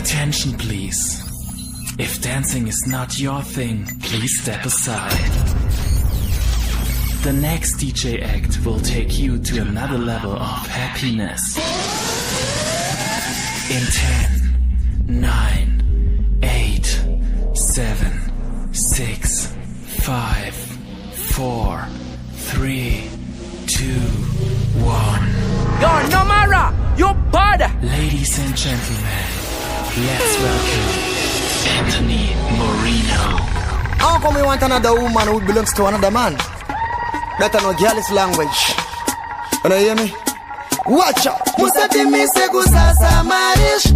Attention please. If dancing is not your thing, please step aside. The next DJ act will take you to another level of happiness. In 10, 9, 8, 7, 6, 5, 4, 3, 2, 1. Yo, Nomara, you bad. Ladies and gentlemen, let's welcome Anthony Moreno. How come we want another woman who belongs to another man? Better no girl's language. You hear me? Watch out. Musati mise kusasa marish.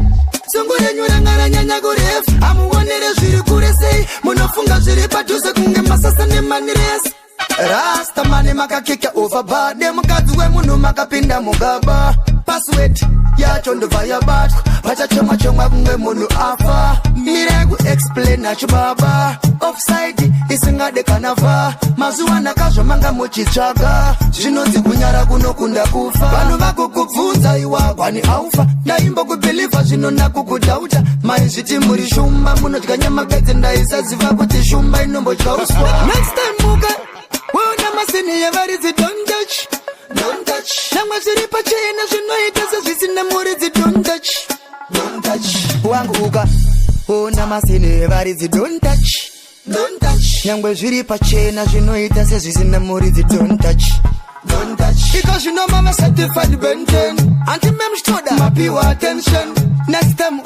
Sungure nyurangara nyanya kuref. Amuonere zviri kure sei. Munofunga zviri padhuze kunge masasa nemanires. Rasta mani makakika overboard. Mukadzi wemunhu makapinda mugaba. Password yacho ndovaya batwa. Pachachomwa chomwa kunge munhu afa. Miregu explain nachibaba. Offside isingade kanava. Mazuwa nakazvo manga muchitsvaga. Zvinonzi kunyara kunokunda kufa. Vanhu vakukubvunza iwa kwani aufa. Ndaimbo kubhiliva zvino nakukudhauta. Maizviti muri shumba munodya nyama bedzi ndaisaziva kuti shumba inombodya uswa. Next time muka wona masini yevaridzi don't touch. Don't touch. Namwe zviri pachena zvinoita sezvisina muridzi don't touch. Don't touch. Wangu uka wona masini yevaridzi don't touch. Don't touch. Nyangwe zviri pachena zvinoita sezvisina muridzi don't touch. Don't touch. Because you know mama certified benten. Anti-mem stoda mapiwa attention. Next time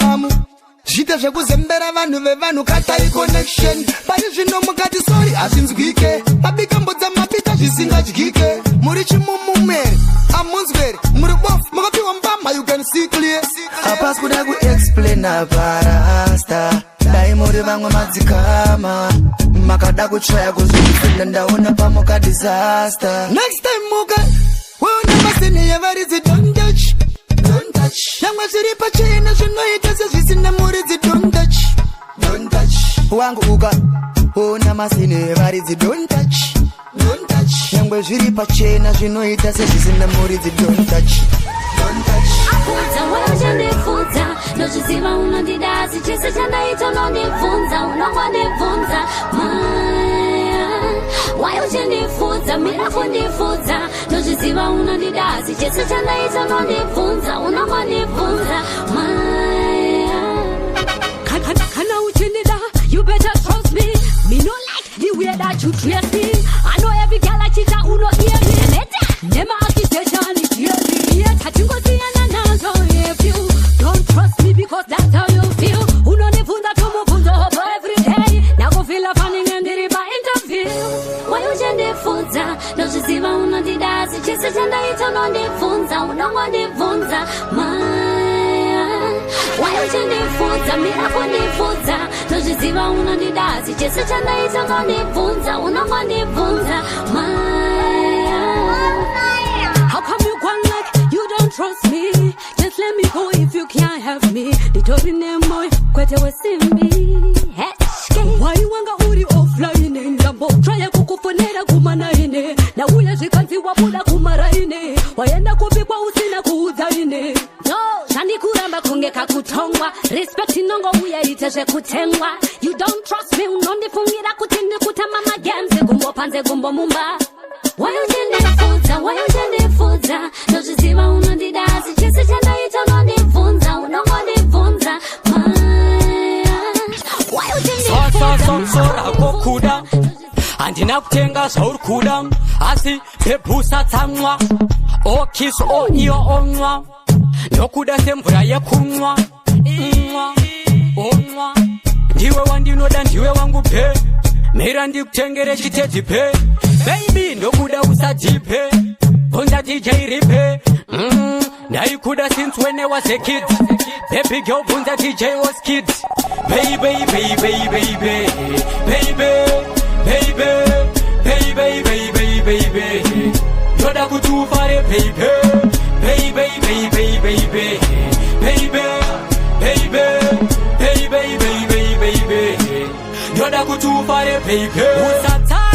zvita zvekuzembera vanhu vevanhu katai connection. Pari zvino mukati sorry hazvinzwike. Mabikambodza mapita zvisingadyike. Muri chimumumeri amunzveri. Muri bofu makapiwa mbamba you can see clear. Hapasi kuda kuexplaina parasta. Dai muri vamwe madzikama. Makada kuchaya kuzvifunda ndaona pamuka disaster. Next time muka weona masini yevaridzi don't touch. Don't touch. Namwe zviri pachena zvinoita sezvisina muridzi don't touch. Don't touch. Wangu uka ona masini yevaridzi don't touch. Don't touch. Nyangwe zviri pachena zvinoita sezvisina muridzi don't touch. Don't touch. Akudza wachandifunza nozviziva unondidasi chese chandaita unondibvunza unongondibvunza maya why uchandifudza mira kundifudza nozviziva unondidasi chese chandaita unondibvunza unongondibvunza maya kana uchindida you better trust me me no like the way that you dress me I know every girl I cheat out uno hear me nema accusation is hear me yeah tatingosiyana nazo if you don't trust me because that's how you feel unonibvunza tomubvunzo hopo every day nakufila fanning ndiri pa interview why uchandifudza nozviziva unondidasi chese chandaita unondibvunza unongondibvunza maya why uchandifudza mira kundifudza nozviziva unondidasi chese chandaita unondibvunza unongondibvunza maya how come you gone like you don't trust me just let me go if you can't have me nditori nemoyo kwete wesimbi why wanga uri offline ndambo try kukufonera kumana ine na uya zvikanzi wabuda kumara ine waenda kupikwa usina kuudza ine no zvandikuramba kunge kakutongwa respect inongo uya ite zvekutengwa you don't trust me unondifungira kuti ndikutamba magames kumbopanze kumbomumba why uchandifudza nozviziva unondidasi chese chandaita unondibvunza unongondibvunza maya why uchandifudza kokuda handina kutenga zvauri kuda asi pebhusa tsamwa okisi iyo onwa ndokuda semvura yekunwa onwa ndiwe wandinoda ndiwe wangu pe mira ndikutengere chitedhi pe baby ndokuda usadzipe bvunza DJ ripe ndaikuda since when I was a kid baby girl bvunza DJ was kid baby baby baby baby baby baby baby ndoda kuti ufare baby baby baby baby baby baby baby baby ndoda kuti ufare baby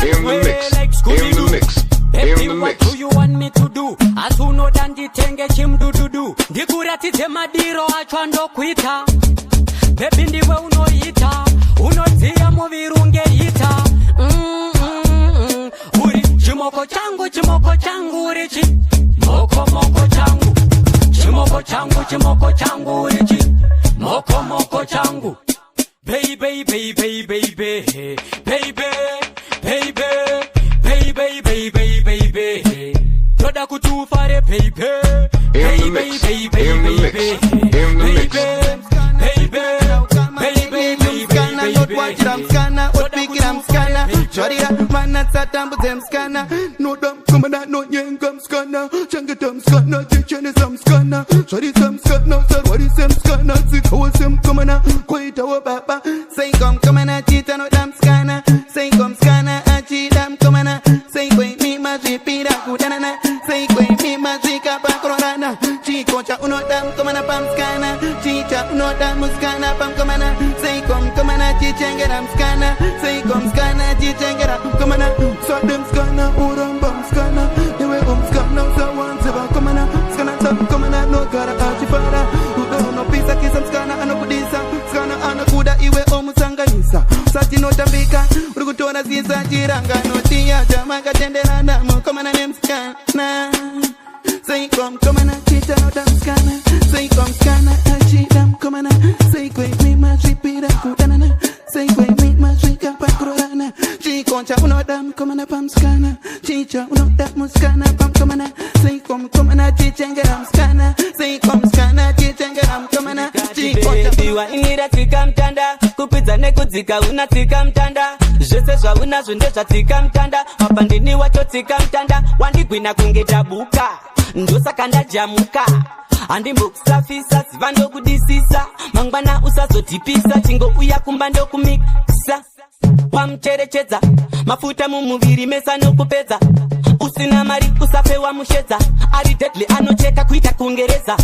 In the mix. Baby, what do you want me to do? Asuno danditenge chimdududu ndikuratidze madiro acho andokuita baby ndiwe unoita unodziya muviri ungeita uri chimoko changu uri chi moko changu chimoko changu uri chi moko changu baby toda kutufare baby Mskana, no dum coming no yengam skana, changatum skana, chichenism skana, sorry some skana, what is some skana, sick was some coming up, quite our papa, say come and cheat no damn skana, say come skana, a cheat damn coming up, say quite me magic pira kudana, say quite me magic up a corona, chico cha uno damn coming up skana, chicha uno damn skana pam comana, say come and chichenga skana, say come skana, chichenga comana. So them skana, urambam skana, they were skana, so once ever coming out, skana, coming out, no gara, achifara, who don't know pizza, kiss some skana, and no budisa, skana, and a kuda, iwe omusanganisa, Satino Tambika, Rugutona Zisa, Jiranga, no tia, Jamaica, Tenderana, come and name skana, say come and cheat out them skana, say come skana, and cheat them, come and say, quick me, my repeat, kudana, say, quick me, my drink up, Corona. Concha uno dam komana pam skana chicha uno dam muskana pam komana say komana chichenga dam skana say skana chichenga dam komana chicha biwa inira tika mtanda kupidza nekudzika unatika mtanda zvese zvaunazvo ndezvatika mtanda mapandini wacho tika mtanda wandigwina kunge tabuka ndosaka ndajamuka handimbokusafisa ziva ndokudisisa mangwana usazotipisa chingouya kumba ndokumikisa wamcherechedza mafuta mumuviri mesa nokupedza usina mari usapewa mushedza ari deadly anocheka kuita kungereza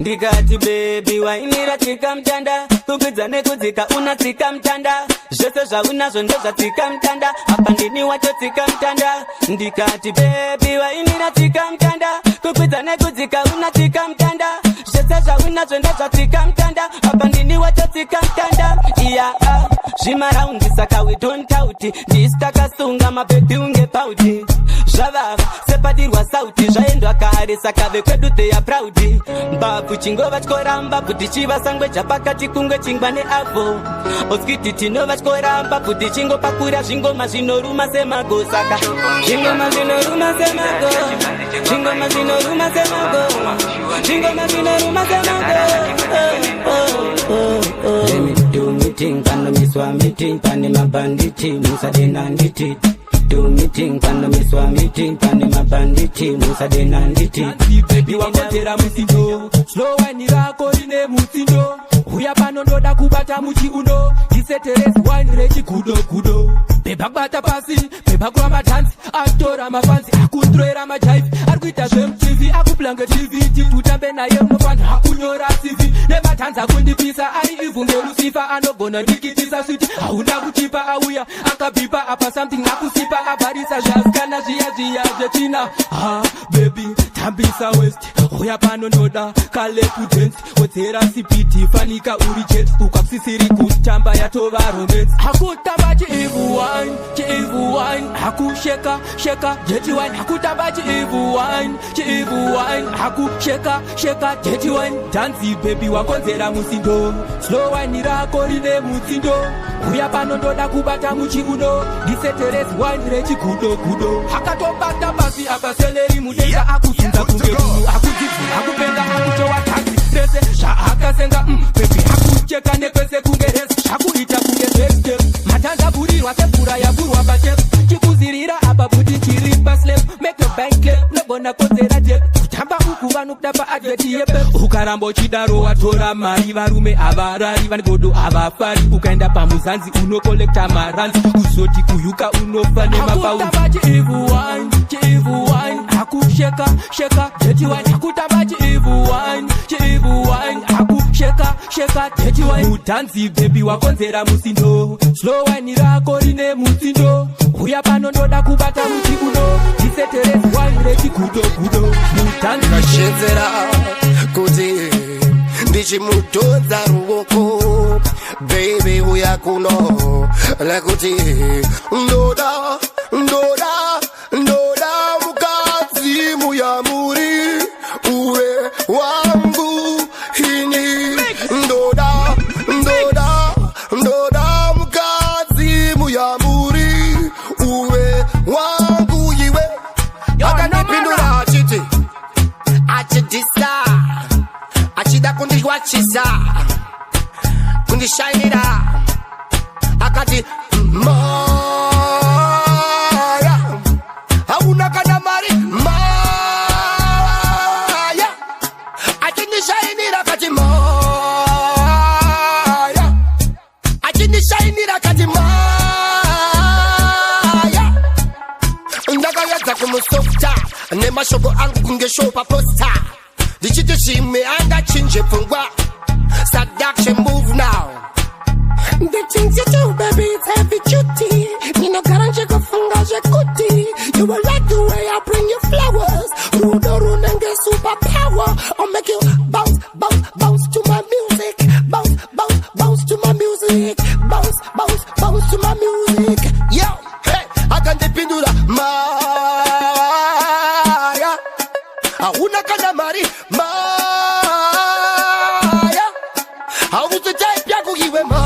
ndikati baby wainira tika mtanda kukwidza nekudzika unatsika mtanda zvese zvaunazvo ndezvatsika mtanda apandini wacho tsika mtanda ndikati baby wainira tika mtanda kukwidza nekudzika unatsika mtanda zvese zvaunazvo ndezvatsika mtanda apandini wacho tsika mtanda zvimaraundi saka we don't out ndisitakasunga mabhebhi unge pauti zvavava sepadirwa sauti zvaendwa kare saka vekwedu they are proud mbabvu chingova chikoramba bvuti chiva sangwe japakati kungwe chingwa neavo oskiti tinova chikoramba bvuti chingopakura zvingoma zvinoruma semago saka zvingoma zvinoruma semago zvingoma zvinoruma semago zvingoma zvinoruma semago meeting pano miswa meeting pane mabanditi musadena nditi do meeting pano miswa meeting pane mabanditi musadena nditi baby wakotera musindo slow wine rako rine musindo uya pano ndoda kubata muchiuno iseterezi wine rechi kudo beba kubata pasi beba kuramba dance atora mafanzi akundroera majive arikuita zvemtv akuplange tv tikutambe naye unofanda akunyora cv nematanzi akundipisa ari ivhu ngerusifa anogona ndikitisa switi hauna kuchipa auya akabhipa apa something akusipa abharisa zvasikana zviya zvechina baby tambisa west uya pano ndoda kale kudance wedzera sipiti fanika uri jet ukakusisiri kutamba yatova romance hakutamba chiivu wine hakusheka jeti wine hakutamba chiivu wine hakusheka jeti wine dance baby wakonzera musindo slow wine rako rine musindo uya pano ndoda kubata muchiuno ndiseterezi wine rechi kudo hakatobata pasi apaseleri mudenga akusunza kunge munhu akudzidzi akupenga akutowa taxi rese zvaakasenga baby hakucheka nekwese kunge rese zvakuita kunge zveste matanza burirwa sepfura yavurwa pachep chikuzirira apa kuti chiri paslep make a bank clap nogona konzera jek kutamba uku vanokuda paadveti yepe ukaramba uchidaro watora mari varume havarari vanigodo havafari ukaenda pamuzanzi unokolekta maranzi kuzoti kuyuka unofa nemapauzi chiivu wine hakusheka jeti wine hakutamba chiivu wine hakusheka jeti wine mutanzi baby wakonzera musindo slow wine rako rine musindo uya pano ndoda kubata muchiuno ndiseterezi wine rechi kudo mutanzi kashedzera kuti ndichimutodza ruoko baby uyakuno lekuti ndoda mukazi muyamuri uwe wangu hini ndoda mukazi muyamuri uwe wangu iwe akanipindura achiti achidisa achida kundiwachisa kundishainira akati maya hauna kana mari maya achindishainira akati maya achindishainira akati maya ndakayedza kumusofta nemashoko angu kungeshopa posta ndichiti chimwe angachinje pfungwa seduction move now. The things you do, baby, it's heavy duty. Me no garage go funga jacuti. You will like the way I bring you flowers. Run and get superpower. I'll make you bounce to my music. Bounce to my music. Bounce to my music. Yo, hey, I can dip into the Maya. I wanna kana mari Maya. I was the type ya go give Maya.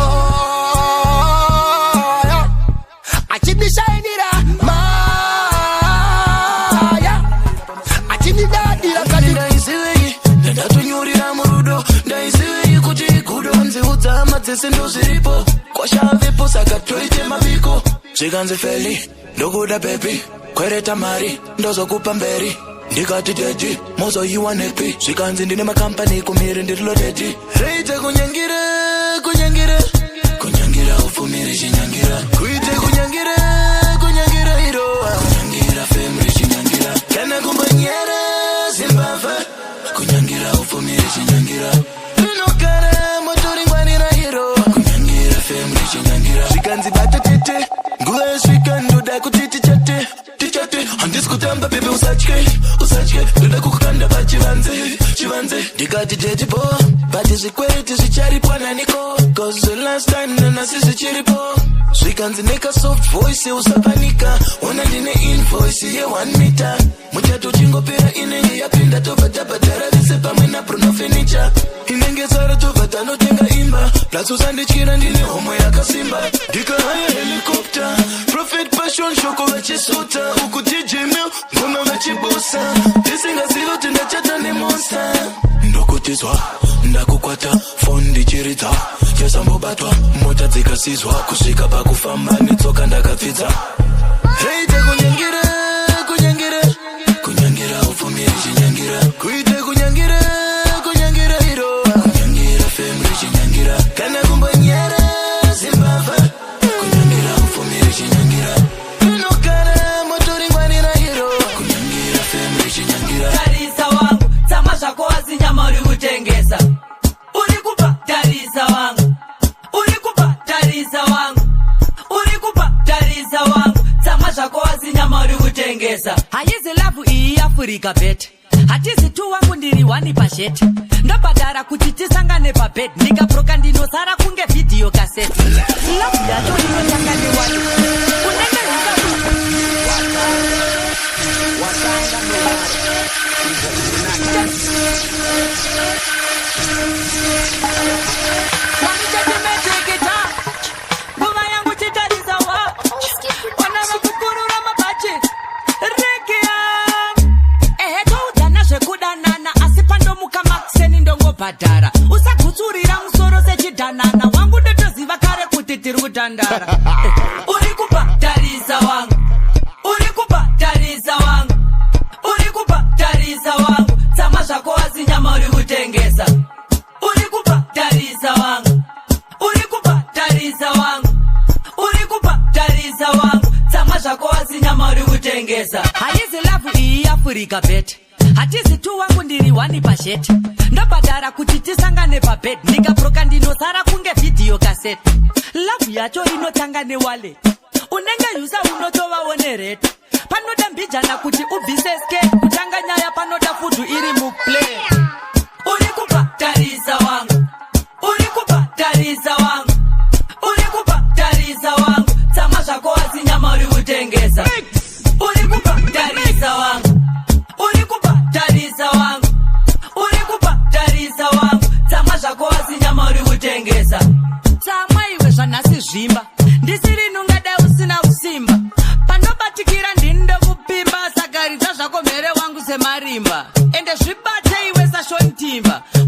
I didn't shine it Maya. I didn't die la kadira isiwe. Nenda tunyurira murudo. Ndaisiwe kuti kudonze utama tsendo ziripo. Kwasha vipo saka toite mabiko. Chiganze feli, ndokuda baby. Kwereta mari, ndozokupa mberi. Ndikati deji, mozo you and happy. Shikanzi ndine makampani kumiri ndirilo deji. Reite kunyangira ufumiri shinyangira. Kuite kunyangira iroa. Kunyangira femri shinyangira. Kana kumbanyera Zimbabwe. Kunyangira ufumiri shinyangira. Nukara motori ngwanira iroa. Kunyangira femri shinyangira. Shikanzi bata tete, nguwe shikandu da kutiti chate. Andiskutemba baby usachke Ndoda kukanda pa chivanze Ndikati jetipo Bati zikweti zicharipo na niko Cause the last time nana sisi chiripo Swikanzi neka soft voice usapanika Ona dine invoice ye 1 meter Muchato chingo pera inenge ya pinda Topata patara visepa mwena Bruno furniture Inenge zara topata no tenga imba Plus usandichira ndine homo ya kasimba Dika haya helicopter Prophet passion shoko vachisuta Ukutijimil ngono vachibusa Tisinga zilo tindachata ni monster Ndokutizwa, ndakukwata Phone ndichirita, chesambo batwa Mota zikasizwa, kushika pa kufamba Nitsoka ndakapfidza Reite kunyangira ufumiri chinyangira Kuite kunyangira iroa Kunyangira femri chinyangira Kana kumbanyera Zimbabwe Kunyangira ufumiri chinyangira Nukara motori ngwanira iroa Kunyangira femri chinyangira Tarisa wangu, tamasha kwa zinyama uri kutengesa Urikupa tarisa wangu Tamasha kwa zinyama uri kutengesa Hayizi lavu iyi Afrika bet Hatizi tu wangu ndiri wani pashete Ndabadara kutitisangane pa bed Nikaproka ndinosara kunge video cassette Lavu yato inotangane wani Kunenge Badara usagutsurira musoro sechidanana wangu ndotoziva kare kuti tiri kutandara urikupa tarisa wangu tsama zvako wazinyama uri kutengesa urikupa tarisa wangu tsama zvako wazinyama uri kutengesa hayizi lavu iyi Afrika bet hatizi tu wangu ndiri wani pashete ndabhadhara kuti tisangane pabed ndikaproka ndinosara kunge video cassette lavu yacho inotanga newallet unenge yusa unotovawo nerate panoda mbijana kuti ubvise ske kutanga nyaya panoda fudhu iri muplay urikupa tarisa wangu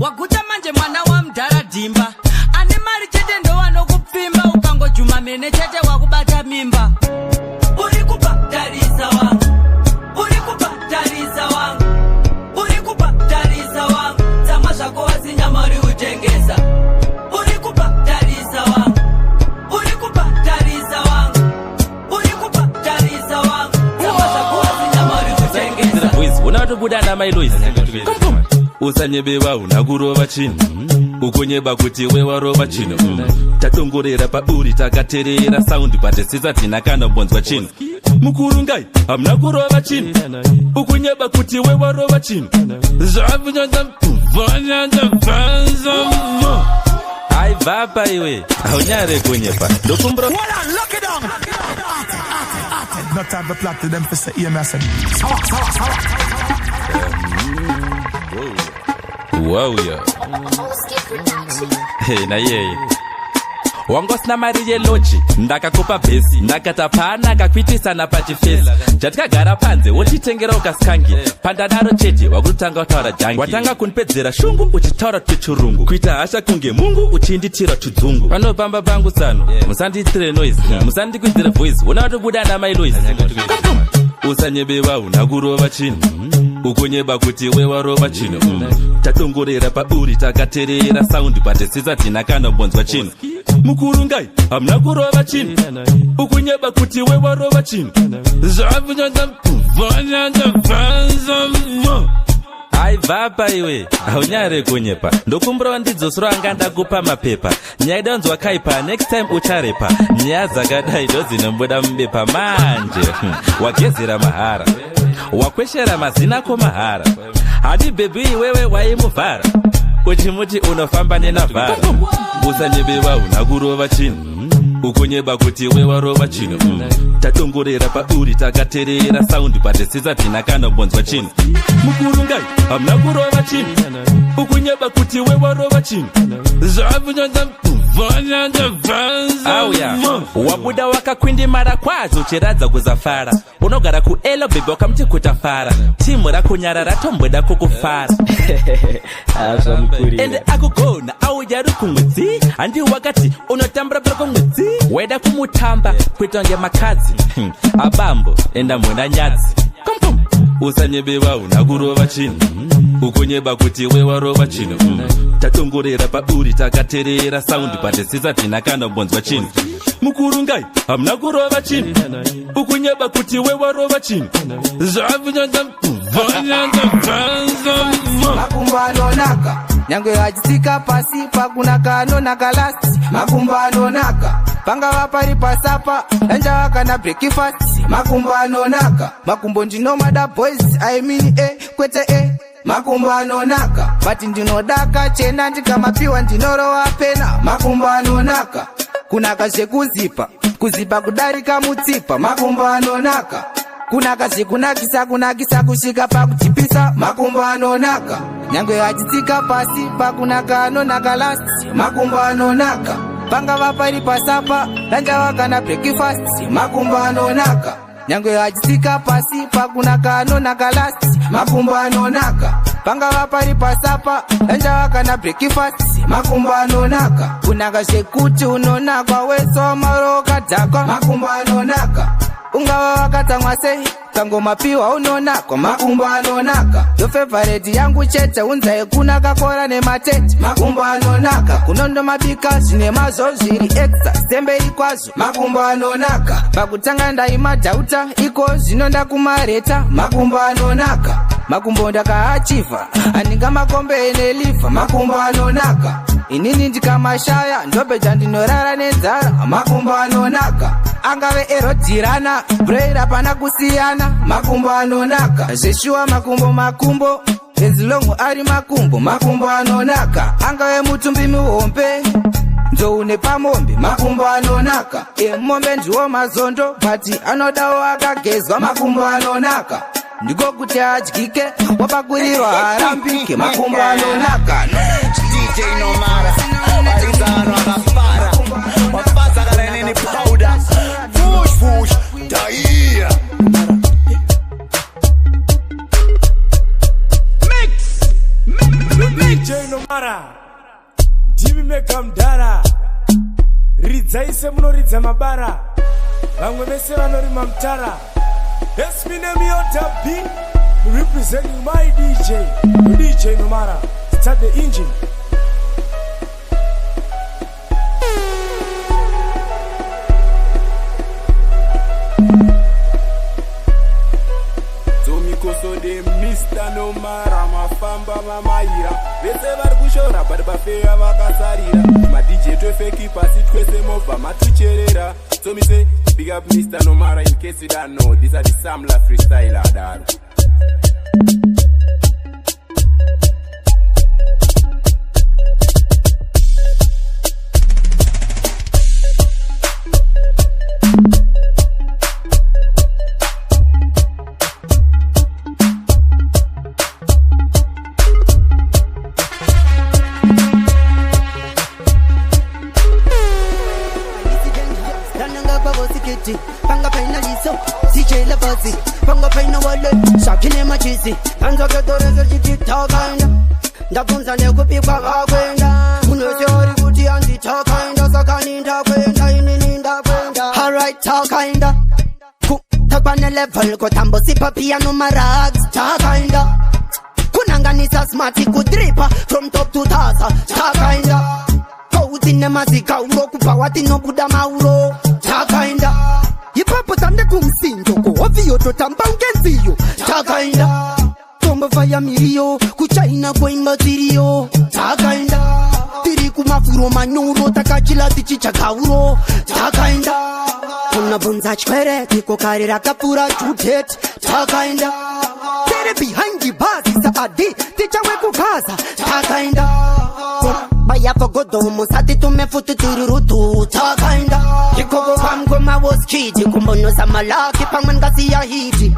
waguta manje mwana wa mdara dimba ane mari chete ndo wanokupfimba ukangojuma mene chete wakubata mimba uri kubhadharisa wangu uri kubhadharisa wangu uri kubhadharisa wangu tsama zvako wasinyamari utengesa uri kubhadharisa wangu uri kubhadharisa wangu uri kubhadharisa wangu tsama zvako wasinyamari utengesa boys unatobuda na my Louis kom usanyebeva unakurova chinhu ukonyeba kuti wewarova chinhu tatongorera pauri takaterera saundi patesisa tina kana bonzwa chinhu mukuru ngai hamuna kurova chinhu ukonyeba kuti wewarova chinhu aibvapa iwe haunyare kunyepa ndokumbura no time to plot to them for say EMS. Wow, yeah. Hey, na yeye. Wangosina mari yelochi ndakakupa bhesi ndakatapana kakwitisana pachifesi chatikagara panze wotitengera ukasikangi pandadaro chete wakutanga kutaura jangi watanga kunipedzera shungu uchitaura tuchurungu kuita hasha kunge mungu uchinditira tudzungu panopamba pangu sano musandiitire noise musandikuidzire voice unatobuda na my Louis usanyebeva unakurova chinhu ukonyeba kuti wewarova chinhu tatongorera pauri takaterera saundi patesisa tina kana bonzwa chinhu mukuru ngai hamuna kurova chinhu ukonyeba kuti wewarova chinhu aibvapa iwe haunyare kunyepa ndokumbura wandidzosora anga ndakupa mapepa nyaya idanzwa kaipa next time ucharepa nyaya dzakadai ndodzinomboda mubepa manje wagezera mahara wakweshera mazinako mahara hadi bebi iwewe waimuvhara uchimuti unofamba nenavhara usanyebeva unakurova chinhu ukonyeba kuti wewarova chinhu tatongorera pauri takaterera saundi patesisa tina kana bonzwa chinhu mukuru ngai hamuna kurova chinhu ukonyeba kuti wewarova chinhu auya wabuda wakakwindimara kwadzo uchiradza kuzafara unogara kuelo bebe wakamuti kutafara timu rakunyara ratomboda kukufara ende akugona auya rikumwedzi handi wakati unotambura pira kumwedzi waida kumutamba kuita nge makadzi abambo enda mwena nyadzi kom usanyebeva unakurova chinhu ukonyeba kuti wewarova chinhu tatongorera pauri takaterera saundi patesisa tina kana bonzwa chinhu mukuru ngai hamuna kurova chinhu ukonyeba kuti wewarova chinhu makumbo anonaka nyange achitsika pasi pakunaka anonaka last makumbo anonaka pangava pari pasapa danjava kana breakfast makumbo anonaka makumbo ndinomada boys I mean kwete makumbo anonaka but ndinodaka chena ndikamapiwa ndinorova pena makumbo anonaka kunaka zvekuzipa kuzipa kudarika mutsipa makumbo anonaka kunaka zvekunakisa kusvika pakutipisa makumbo anonaka nyange achitsika pasi pakunaka anonaka last makumbo anonaka pangava pari pasapa danjava kana breakfast makumbo anonaka nyange achitsika pasi pakunaka anonaka last makumbo anonaka pangava pari pasapa danjava kana breakfast makumbo anonaka kunaka zvekuti unonakwa wesomaro ukadhakwa makumbo anonaka ungava wakatsamwa sei kangomapiwa unonakwa makumbo anonaka yofevareti yangu chete unzai kunaka kora nematete makumbo anonaka kunondomabika zvine mazvo zviri exa semberi kwazvo makumbo anonaka pakutanga ndaimadhauta iko zvino ndakumareta makumbo anonaka makumbo ndakaachivha andinga makombe eneliva makumbo anonaka inini ndikamashaya ndobheja ndinorara nenzara makumbo anonaka angave erodhirana breira pana kusiyana makumbo anonaka zveshuwa makumbo enzilongo ari makumbo anonaka angave mutumbi muhombe nzoune pamombe makumbo anonaka emombe ndiwo mazondo bati anodawo akagezwa makumbo anonaka ndiko kuti adyike wapakurirwa harambike makumbo anonaka DJ Nomada Arizano akafara Wafasa kala nini powder Fush Daia Mix DJ Nomada Nomara Ndimi mega mdara Ridzai se munoridza mabara Vamwe vese vanorima mtara Yes, me name Yota B representing my DJ Nomara. Start the engine. So de Mr. Nomara mafamba mamaira vese vari kushora bari bafeya vakasarira ma DJ tofeki pasi twese movha matucherera. So me say big up Mr. Nomara in case you don't know these are the Samla freestyler daro. Panga paina liso, DJ la buzzy. Panga paina wale, shakine machizi. Anza ketoreza chititakaina. Ndapunza nekupikwa kakwenda. Unoteori kuti anditakaina. Sakani ndakwenda, inini ndakwenda. Alright, takaina. Takwane level, kotambo sipa piano marags. Takaina. Kunanganisa smarty kudripa. From top to taza. Takaina. Kouti mazika uro kupawati no buda mauro. Takainda Ipapo tande kumsinjo Ko ovio totamba ungenziyo Takainda Tomba vaya mirio Kuchaina kwa imbazirio Takainda Tiri kumafuro manyuro Takachila tichicha kauro Takainda Kuna bunza chkwere Tiko karira kapura chutet Takainda Tere behind the bars Saadi Ticha weku kaza Takainda Baya fogodo musati tumefutu tururutu Takainda Kikoko kamgoma was kiti Kumbono sa malaki pangman kasi ya hiti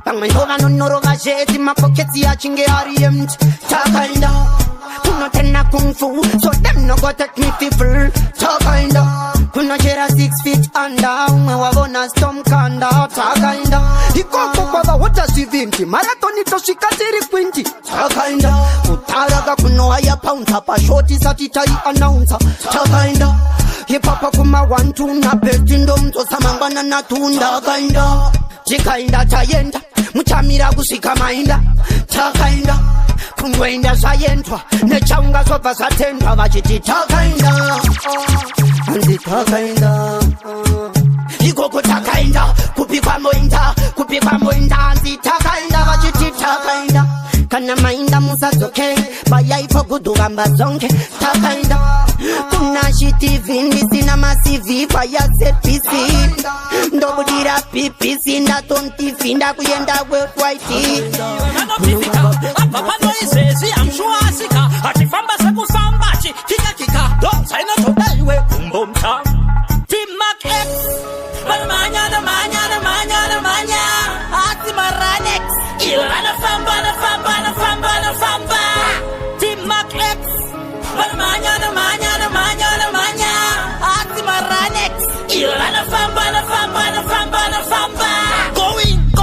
Pangman hova nonoro vajeti Mapoketi ya chinge REMT Takainda Kuna tena kung fu So them no go take me people Takainda Kuna jera 6 feet under Mwawona storm kanda Takainda Ikoko kwa va wata sivinti Marathoni toshika tiri kwinti Takainda Utaraga kuno haya pound Hapa shoti satitai announcer Takainda Hipapa kuma 1-2 na bestindo mto samangana na tunda Takainda Chikainda chayenda Muchamira kushika mainda Takainda Kungwenda sayentwa Nechaunga sopa satendwa Vachiti takainda Andi takainda Ikoko takainda Kupikwa moinda Andi takainda Vachiti takainda Kana mainda musazoke Baya ifo gudu gamba zonke Takainda Kuna shiti vindi Sina masivi Baya ZPC Ndobudira PPC Ndatonti finda Kuyenda wefwaiti Papa no isezi amshuasika atifamba sekusambachi kika do saina todaiwe kumbomta Team Mac X manya ati maranex ilana famba Team Mac X manya ati maranex ilana famba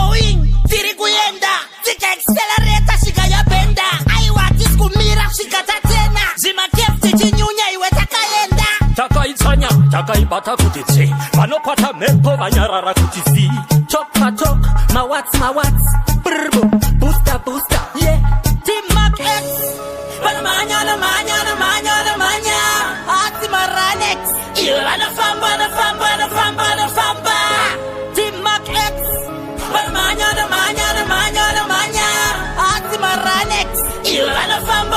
going tiri kuyenda tika accelerate shikaya benda aiwati skumira shikata tena zima kefti chinyunya iwe takaenda takaitsanya takaibata kutitsi vanopata mepo vanyarara kutisi chok mawats brbo booster yeah Team Mac X manya ati maranex ilana famba Team Mac X manya ati maranex ilana famba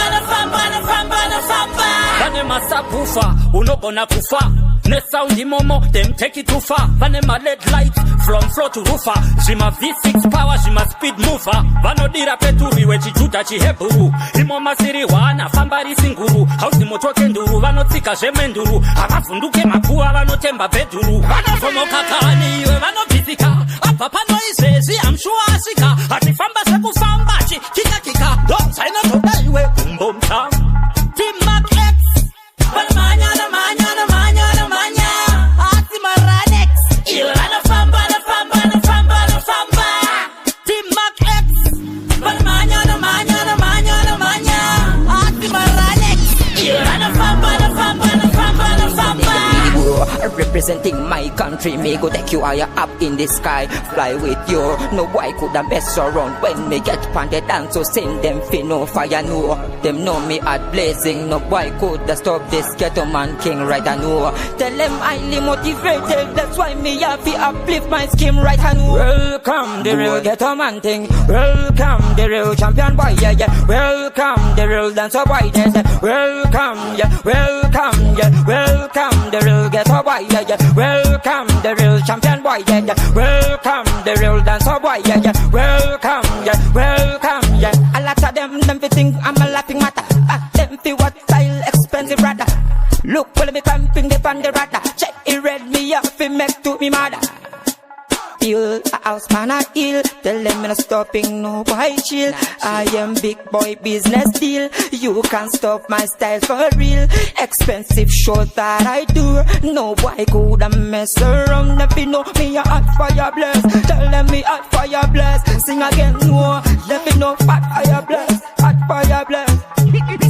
Vane masabufa unogona kufa ne sound momo them take it too far Vane ma LED light from floor to roofer Zima V6 power zima speed mover Vanodira peturi wechijuta chiheburu Imo masiri wana fambari singuru Hausi motoke nduru vanotsika zvemenduru Havavunduke makuwa vanotemba beduru Vanozomoka kani iwe vanobvisika Apa pano izezi amshuasika Atifamba sekufamba kika do saina toda iwe kumbomta Team Mac X manya ati maranex ilana famba Team Mac X manya ati maranex representing my country. Me go take you higher up in the sky, fly with you. No boy coulda mess around when me get on the dance. So send them fi no fire no. Them know me at blazing. No boy coulda stop this ghetto man king right I know. Tell them highly motivated. That's why me have to uplift my scheme right I know. Welcome the real ghetto man thing. Welcome the real champion boy, yeah, yeah. Welcome the real dancer boy, yeah, yeah. Welcome, yeah, welcome, yeah. Welcome the real ghetto boy, yeah, yeah. Welcome the real champion boy, yeah, yeah. Welcome the real dancer boy, yeah, yeah. Welcome, yeah, welcome, yeah. A lot of them fi think I'm a laughing matter. Them fi what style expensive rather. Look while me camping the pan the radar. Check it red me up fi make to me mother. Ill, a house man a ill. Tell them me no stopping, no boy chill. I am big boy business deal. You can't stop my style for real. Expensive show that I do. No boy coulda mess around. If you know me a hot fire blast. Tell them me hot fire blast. Sing again, no. Let me know hot fire blast. Hot fire blast.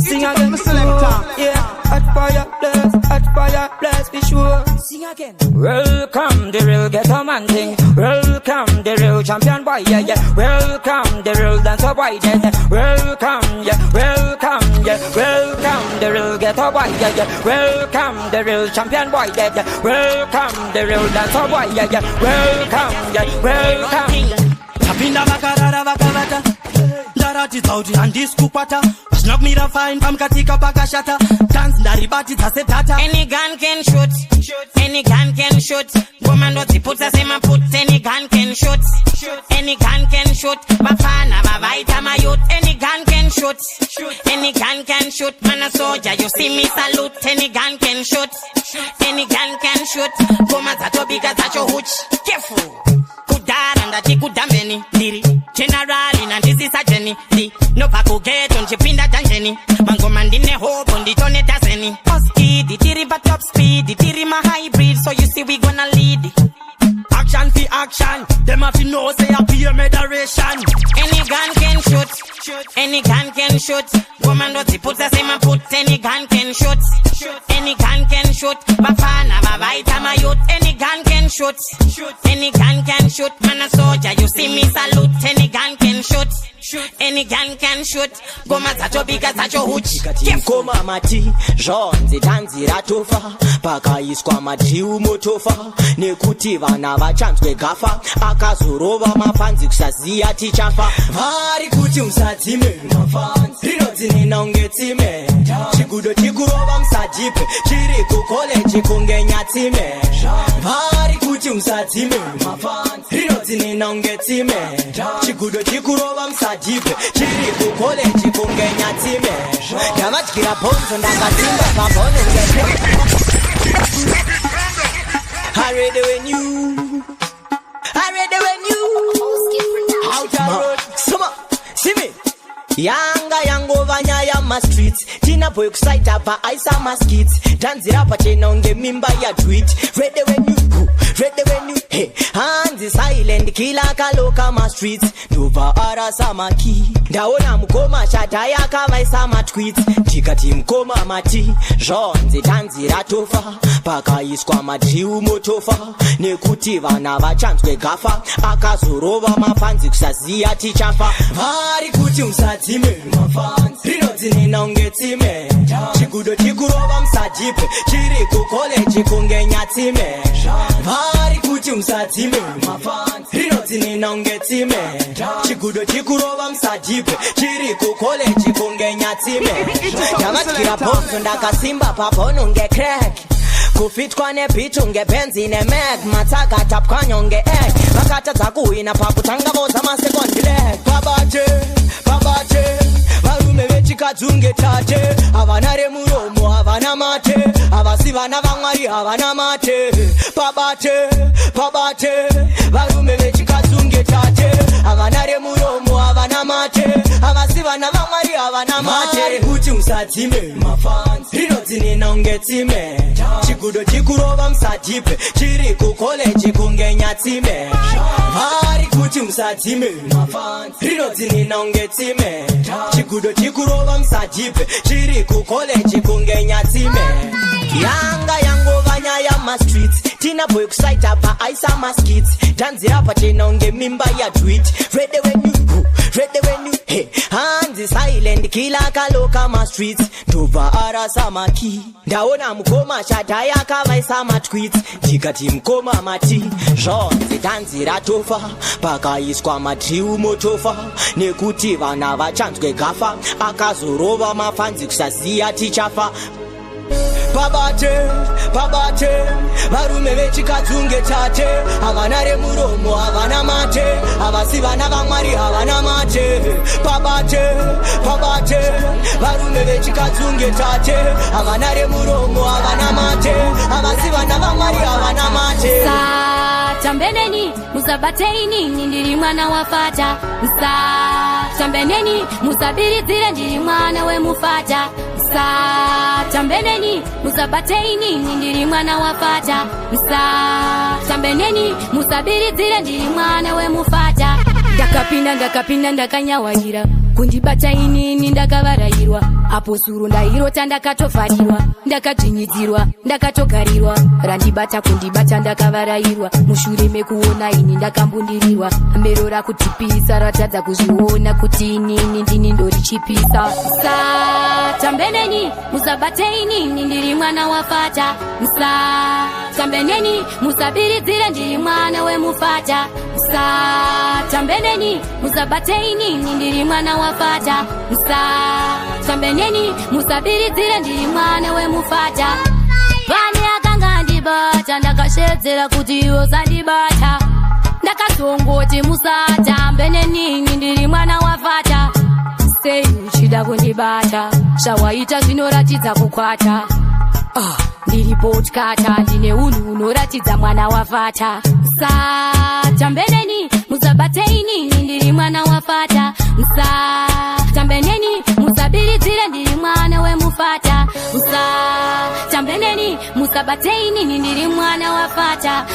Sing again, no. Yeah, hot fire blast, be sure. Sing again. Welcome the real ghetto man thing. Welcome the real champion boy, yeah, yeah. Welcome the real dancer boy, yeah, yeah. Welcome, yeah, welcome, yeah. Welcome the real ghetto boy, yeah, yeah. Welcome the real champion boy, yeah, yeah. Welcome the real dancer boy, yeah, yeah. Welcome, yeah, welcome. Tapinda vakarara vakavata ndaratidza kuti handisikukwata zvina kumira fine pamukatika pakashata tanzi ndaribatidza setata. Any gun can shoot, any gun can shoot. Ngoma ndodziputsa semaput. Any gun can shoot, any gun can shoot. Vafana vavaita mayut. Any gun can shoot, any gun can shoot. Man a soldier, you see me salute. Any gun can shoot, any gun can shoot. Ngoma dzatobika dzacho huch. Careful. Kudara ndati kudambeni ndiri generali nandisi sajeni ndi nobva kugeto nchipinda tanjeni mangoma ndine hopo nditone tazeni speed tiri pa top speed tiri ma hybrid so you see we gonna lead action for action them have to know say a peer moderation. Any gun can shoot, any gun can shoot. Woman ndodziputsa semaput. Any gun can shoot, any gun can shoot. Vafana vavaita mayut. Any gun can shoot, any gun can shoot. Man a soldier, you see me salute. Any gun can shoot, any gun can shoot. Goma dzatobika dzacho huchi. Koma mati zvonzi tanzi ratofa pakaiswa madhiu motofa nekuti vana vachanzwe gafa akazorova mafanzi kusaziya tichafa. Vari kuti musadzime mafanzi rinodzinena unge tsime chigudo chikurova musajipe chiri kukoleji kunge nyatsime. Vari kuti musadzime mafanzi rinodzinena unge tsime chigudo chikurova musajipe chiri kukoleji kunge nyatsime. Ndavadyira bhonzo ndakatsimba pabhono I ready when you out of road. Summer, see me. Yanga yangova nyaya ma streets. Tina boy kusaita pa aisa ma skits. Tanzira pa chena unge mimba ya tweet. Ready when you hey. Hands is silent kila kaloka ma streets. Nova arasa ma key. Ndaona mukoma shata yakavaisa ma tweets. Tikati mkoma mati zvonzi tanzira tofa pakaiswa madhiu motofa nekuti vana vachanzwe gafa akazorova mafanzi kusaziya tichafa. Vari kuti musadzime mafanzi rinodzinena unge tsime chigudo chikurova musajipe chiri kukoleji kunge nyatsime. Vari kuti musadzime mafanzi rinodzinena unge tsime chigudo chikurova musajipe chiri kukoleji kunge nyatsime. Ndavadyira bhonzo ndakasimba pabhono nge crack kufitwa nebhitu nge benzi ne mag matsakatapwa nyonge egg vakatadza kuhwina pakutanga voza masekondi leg. Babate varume vechikadzunge tate havana remuromo havana mate havasi vana vamwari havana mate. Babate varume vechikadzunge tate havana remuromo havana mate havasi vana vamwari havana mate. Kuti musadzime mafanzi rinodzinena unge tsime chigudo chikurova musajipe chiri kukoleji kunge nyatsime. Vari kuti musadzime mafanzi rinodzinena unge tsime chigudo chikurova musajipe chiri kukoleji kunge nyatsime. Yanga yangova nyaya ma streets. tinapo ekusaita paaisa maskits tanzira pachena unge mimba ya tweet ready when you hey hands silent kila kaloka ma streets ndova arasa maki ndaona mukoma shata yakavaisa ma tweets ndikati mukoma mati zvonzi tanzira tofa pakaiswa madriu motofa nekuti vana vachanzwe gafa akazorova mafanzi kusaziya tichafa pabate varume vechikadzunge tate havana remuromo havana mate havasi vana vamwari havana mate pabate varume vechikadzunge tate havana remuromo havana mate havasi vana vamwari havana mate tambeneni musabateini ndiri mwana wafata tambeneni musabiridzire ndiri mwana wemufata tambeneni musabateini ndiri mwana wafata tambeneni musabiridzire ndiri mwana wemufata ndakapinda ndakanyawayira kundibata inini ndakavarayirwa apo suru ndairota ndakatofarirwa ndakadzvinyidzirwa ndakatogarirwa randibata kundibata ndakavarayirwa mushure mekuona ini ndakambundirirwa mbero rakutipisa ratadza kuzviona kuti inini ndini ndorichipisa tambeneni musabateini ndiri mwana wafata tambeneni musabiridzire ndiri mwana wemufata tambeneni musabateini ndiri mwana wafata tambeneni musabiridzire ndiri mwana wemufata pane akanga ndibata ndakashedzera kuti iwo sandibata ndakazongoti musatambeneni ndiri mwana wafata sei uchida kundibata zvawaita zvinoratidza kukwata ndiri potkata ndine unhu unoratidza mwana wafata tambeneni musabateini ndiri mwana wafata tambeneni musabiridzire ndiri mwana wemufata tambeneni musabateini ndiri mwana wafata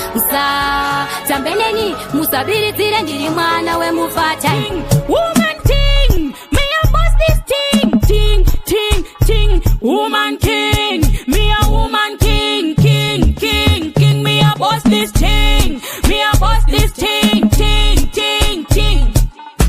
tambeneni musabiridzire ndiri mwana wemufata Woman king, me a boss this ting, woman king, me a woman king, me a boss this ting,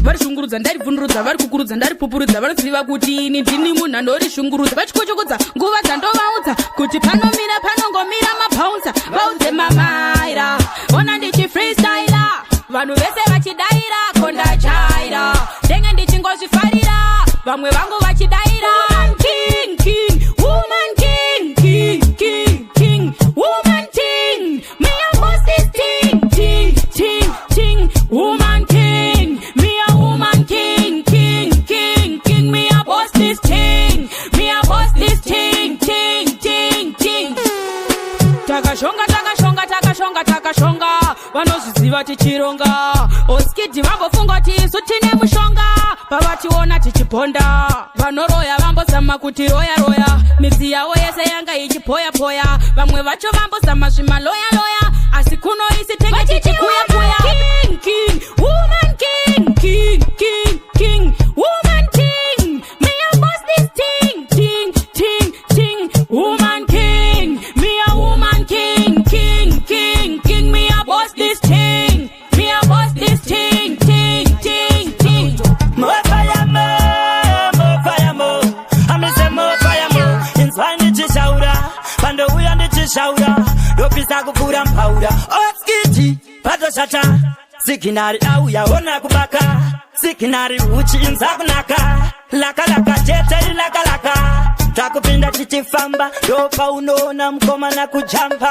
vari shungurudza ndarivhunurudza vari kukurudza ndaripupurudza vanoziva kuti ini ndini munhu andorishungurudza vachikochokodza nguva dzandovaudza kuti panomira panongomira mapaunza vaudze mamaira ona ndichifreestyla vanhu vese vachidaira kondachaira ndenge ndichingozvifarira vamwe vangu vachidaira king woman king woman ting me a boss this ting woman king me a woman king me a boss this ting takashonga vanozviziva tichironga oskidhi vambofunga kuti isu tine mushonga pavationa tichibhonda vanoroya vambozama kuti roya midzi yavo yese yanga ichipoya vamwe vacho vambozama zvimaloya asi kuno isi tenge tichikuya king woman king woman ting me a boss this ting woman king me a woman king me a boss this ting more fire mo amise more fire mo inzwani chishaura pandouya ndichishaura ndopisa kupfuura mpaura oskiti patoshata sikinari auya ona kubaka sikinari uchinza kunaka lakalaka chete ilakalaka takupinda tichifamba ndopa unoona mkomana kujamba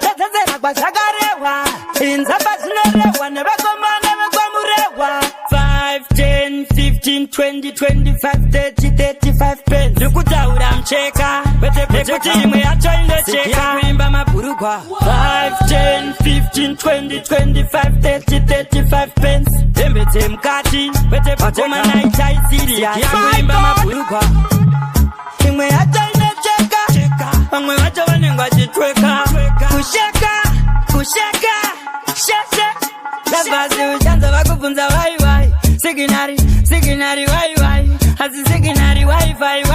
tadzadzera kwazvakarewa inzamba dzinorewa nevakomana vekwamurewa 5 10 15 20 25 30 35 pence ndikutaura mcheka nekuti imwe yacho indocheka kuimba mabhurugwa 5 10 15 20 25 30 35 pence hembe dzemukati vakomana ichaisiriya kuimba mabhurugwa imwe yacho inocheka vamwe vacho vanenge vachitweka kusheka sheshe nabvasi uchanza vakubvunza waiwai siginari waiwai asi siginari wifi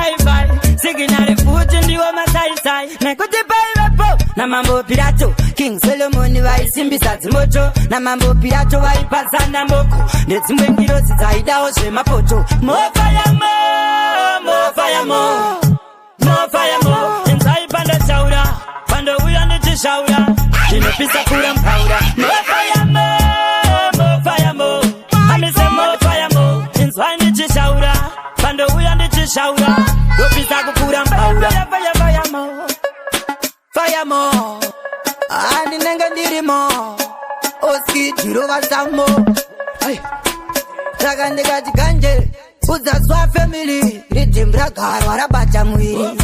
siginari futi ndiwo masaisai nekuti paivepo namambo Pilato, King Solomon vaisimbisa dzimoto, namambo Pilato vaipazana mboko, nedzimwe ndiro dzidzaidawo zvemapoto. More fire more, inzai panda chaura, panda uya ndichishaura, zvinopisa kura mpaura. More fire more, amise more fire more, inzai ndichishaura, panda uya ndichishaura, ndopisa kukura mpaura. Fire more, andinenge ndirimo, oski dhiro vatamo. Saka ndikati ganje, udzaswa family, redeem ragarwa rabata mwiri.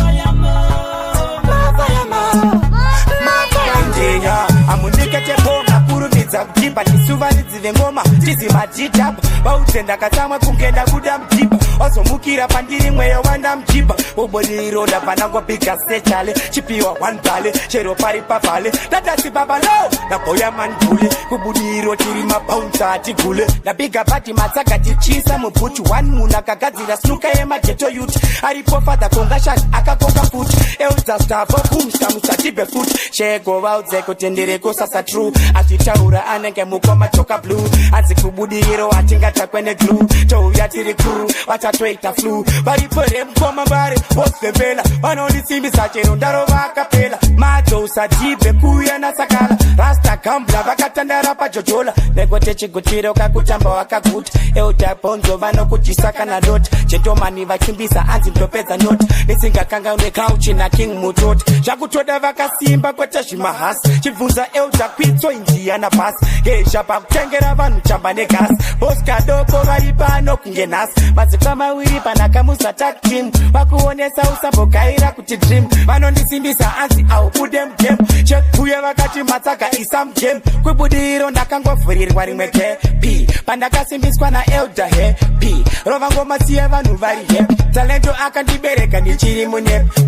Amundikete ponga kurumidza kutipa tisuva nidzive ngoma tizi madhidhaba vautenda katamwa kungenda kuda mjiba wazomukira pandiri mweyo wanda mjiba ubodiro ndapanangobhiga sechale chipiwa 1 bale chero pari pavhale ndatasi baba no naboya manbule kubudiro tiri mabounsa atigule ndabiga pati matsaga tichisa mubhuti 1 munhu akagadzira snuka yemageto youth aripo fadha kongashani akakonga futi eudzastavo kumsamusa tibe futi shego vaudze kutendereko sasa true achitaura anenge mukoma joka blue adzi kubudiro atingatakwene glue touya tiri crew watatoita flu varipore mukoma bare osvembela vanondisimbisa chero ndaro vakapela madzo usatibe kuya nasakala rasta gambla vakatandara pajojola negote chigutiro kakutamba wakaguta eudabonzo vanokujisaka nadota chetomani vachimbisa anzi ndopedza nota nisingakanga nekauchi naking mutota zvakutoda vakasimba kwete zvimahasi chibvunza euda kwitso injiya napasi gezha pakutengera vanhu chamba negasi boskadoko vari pano kunge nhasi madzikwa mawiri panakamusa tag team vakuonesa usambogaira kuti dream vanondisimbisa anzi aubude mugame chekuye vakati matsaga isa mugame kwibudiro ndakangovhurirwa rimwe kepi pandakasimbiswa naelda hepi rova ngoma tsiye vanhu vari hepi talento akandibereka ndichiri munepi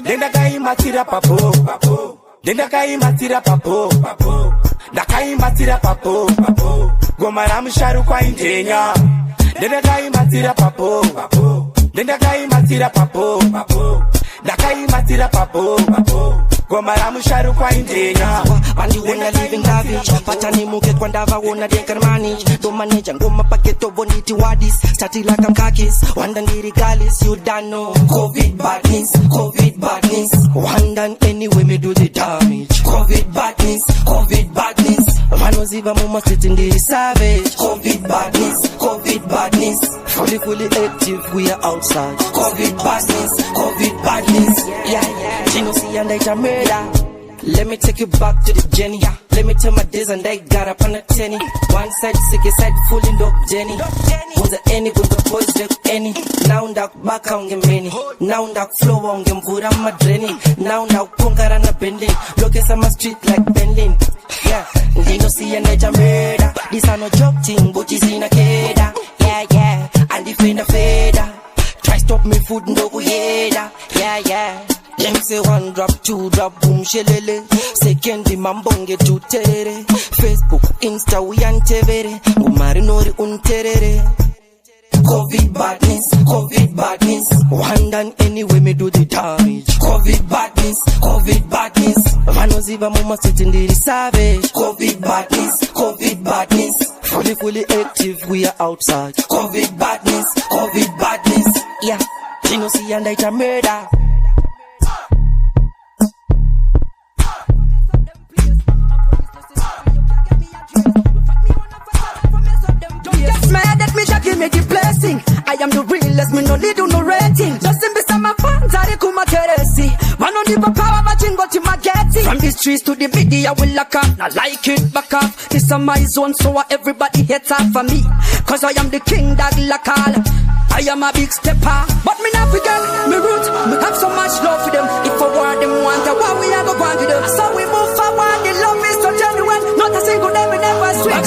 ndendakaimatsira papo ndendakaimatsira papo ndakaimatsira papo goma ramusharukwa indenya ndendakaimatsira papo ndendakaimatsira papo ndakaimatsira papo goma ramusharukwa indenya vandiwona living garbage patanimuke kwandavaona denkanmanage domaneja ngoma paketo boniti wadis stati like I'm kakis wanda ndiri galis you don't know covid badness wanda anyway me do the damage covid badness vanoziva mumasiti ndiri savage covid badness fully active we are outside covid badness yeah Genosia ndaita murder. Let me take you back to the journey. Let me tell my days and I got up on a tenny. One side sick, side full in dog Jenny. Gunza any, gunza boys dek any. Now ndak baka unge many. Now ndak flow unge mvura madreni. Now ndak pongara na bending. Look at some street like bending. Yeah, Genosia ndaita murder. This are no joke thing, but it's in a keda. Yeah, and defend a fader. Try stop me food ndogo yeda. Yeah. Them say 1 drop, 2 drop, boom shelele. Second the mambonge to terere. Facebook, Insta we antevere. Umarinori unterere. Covid badness. One done anyway me do the damage. Covid badness. Vanoziva muma sitting the savage. Covid badness. Fully active we are outside. Covid badness. Yeah, Genosia ndaita murder. Mad at me, just give me the blessing. I am the realest, me no need do no rating. Just in beside my fans, I kuma teresi. Man on the power, but you got my getting. From the streets to the video, I will lock up. Not like it, back up. This is my zone, so everybody hates off for me. Cause I am the king that lock all. I am a big stepper, but me not forget me roots. Me have so much love for them. If I want them, want a war, we are go to them. So we move forward, the love is so genuine. Not a single day, we never switch.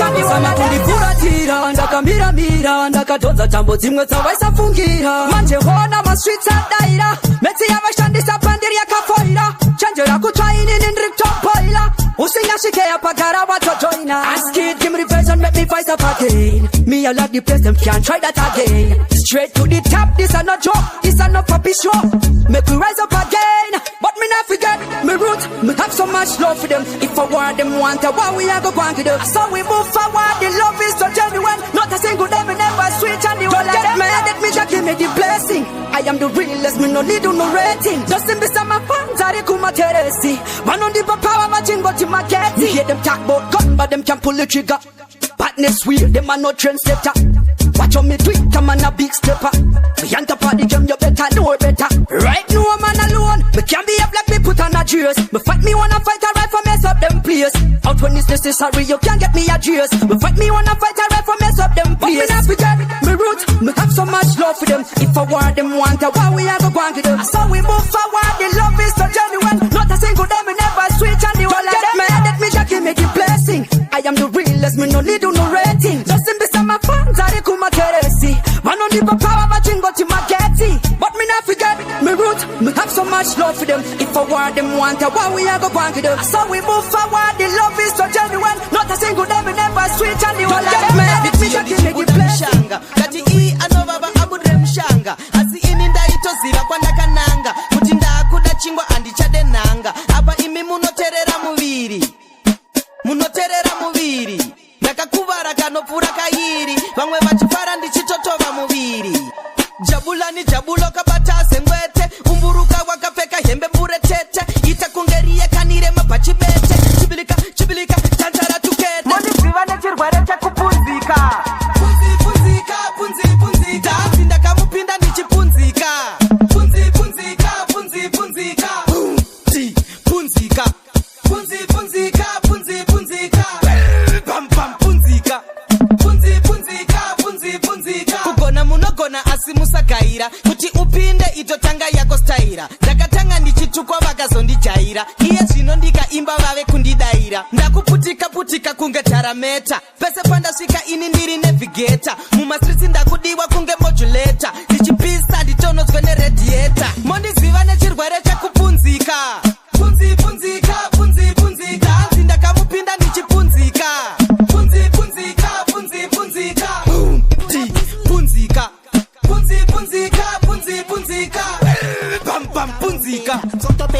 Ndakambira ndakadhodza tambo dzimwe dzavaisafungira manje hona maswits adaira metsi yavashandisa pandiri yakafoira chenjera kutsvainini ndiri kutoboila usinyasvikeya pagara watojoina ask it give me revenge and make me fight up again me I like the place them can't try that again straight to the top this are not joke this are not puppy show make we rise up again but me not forget me root me have so much love for them. If I want them want a what we are go to do. So we move forward, the love is so genuine. Not a single day, we never switch on the wall. Get mad at me, just give me the blessing. I am the realest, me no need no rating. Just in beside my fans, I kuma teresi. Man on the power, matching but you might get it. Hear them talk about gun, but them can't pull the trigger. Partners wheel, them are no trendsetter. Watch on me tweet, I'm a big stepper. Me on top of the jam, you better know better. Right now I'm man alone. Me can't be up like me put on a dress. Me fight me wanna fight a right for mess up them place. Out when it's necessary, you can't get me a dress. Me fight me wanna fight a right for mess up them place. But me not forget me roots. Me have so much love for them. If I want them want a what we have a go to them. So we move forward, the love is so genuine. Not a single day, me never switch on the wall. Get mad at me, just give me the blessing. I am the realest, me no need no rating. Just in beside my fans, I kuma teresi. Man on the power, matching but you might get it. But me not forget me roots. Me have so much love for them. If I want them want a what we are go to them. So we move forward, the love is so genuine. Not a single day, me never switch on the wall. Get mad at me, just give me the blessing. Kati I anobaba abudre mshanga. Asi ini ndaito zira kwa ndakananga. Mutinda kuda chingwa andichade nanga. Apa imi munoterera muviri. Munoterera muviri. Nakakuvara kanopura kairi. Vamwe vachifara ndichitotova muviri. Jabulani jabulo kabata sengwete. Umburuka wakapeka hembe mbure tete. Itakungerie kanire mapachibete. Chibilika, chibilika, tantara tukete. Moni zivane chirware chakupunzika. Punzika, punzika. Zinda kamupinda nichipunzika. Punzika. Punzika. Pam punzika. Punzika. Kugona munogona asimusakaira. Kuti upinde itotanga yako staira. Ndakatanga ndichitukwa vakazondijaira. Iye zvino ndikaimba vave kundidaira. Ndakuputika kunge tarameta. Pese pandasvika ini ndiri navigator. Mumastritsi ndakudiwa kunge modulator. Ndichipisa nditonozwe neradiator. Mondiziva nechirwere chakupunzika. Punzika. Zinda kamupinda ndichipunzika. Punzika. Pam punzika.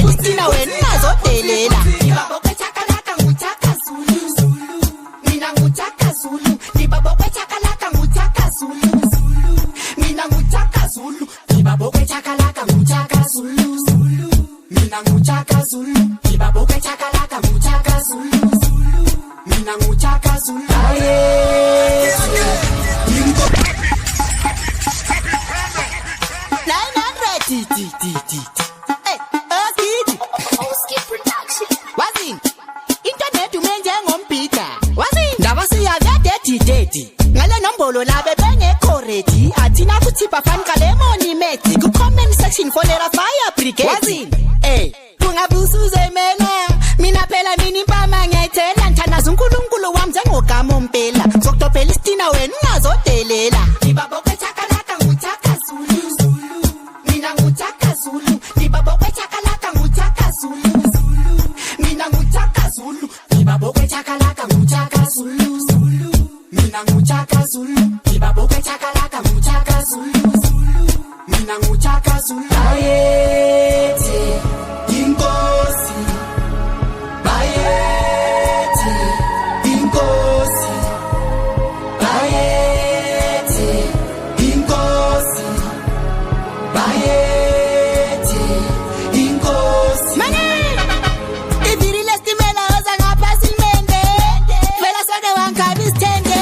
Ustina wenu nazodelela. Nibabokwe chakalaka nguchaka Zulu. Mina nguchaka Zulu. Nibabokwe chakalaka nguchaka Zulu. Mina nguchaka Zulu. Nibabokwe chakalaka nguchaka Zulu. Mina nguchaka Zulu. Nibabokwe chakalaka nguchaka Zulu. Mina nguchaka Zulu. Hey, Oski Production. Wazin, internet umenje ngompita. Wazin, ndabasiya vedeti. Ngale nombolo labe benge koreti. Atina kutipa fan kale money meti. Ku comment section folera fire brigade. Wazin, hey, kungabusuze mena. Mina phela mini mpama ngiyayithela. Nthanda uNkulunkulu wami njengogama ompela. Zokutopela istina wena ungazodelela. Nibabokwe chakalaka nguchaka Zulu. Mina nguchaka Zulu. Nibabokwe chakalaka nguchaka Zulu. Mina nguchaka Zulu. Nibabokwe chakalaka nguchaka Zulu. Mina nguchaka Zulu. Nibabokwe chakalaka nguchaka Zulu. Mina nguchaka Zulu. Bayeti inkosi. Bayeti inkosi. Bayeti inkosi. Bayeti inkosi. Iviri lestimela oza ngapasimende. Vela sake wankabistende.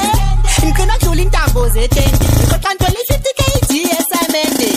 Nkona kudlula intambo zetende. Ngoqanto li50 kg esamende.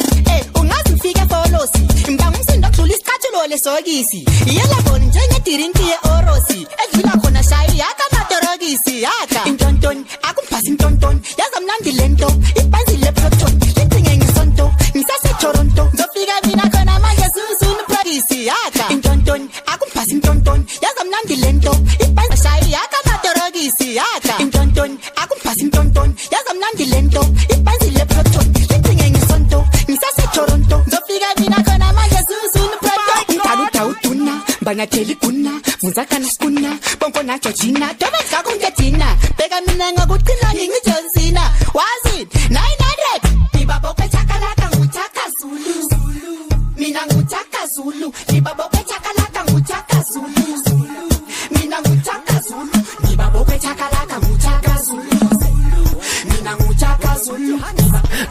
Ungazifika folosi. Mbanga umsindo kudlula isikhathulo lesokisi. Yela bona njengedirinki yeorosi. Edlula khona shayi yaka matorokisi yaka. Intonton akumpasi intonton. Yaza mnandi lento. Ibanzi leproton. Licinge ngisonto. Ngisase Toronto. Zofika mina khona manje susunu practice yaka. Intonton akumpasi intonton. Yaza mnandi lento. Ibanzi shayi yaka matorokisi yaka. Intonton akumpasi intonton. Yaza mnandi lento. Ibanzi leproton. Licinge ngisonto. Ngisase Toronto. Zofika mina khona manje susunu practice. Ntaluta utuna. Banyatheli kuna. Muzakana skuna. Bonko na Georgina. Dobe kakunke Tina. Beka mina ngakuqina ngingiJohn Cena. Wazi 900. Nibabokwe chakalaka nguchaka Zulu. Mina nguchaka Zulu. Nibabokwe chakalaka nguchaka Zulu.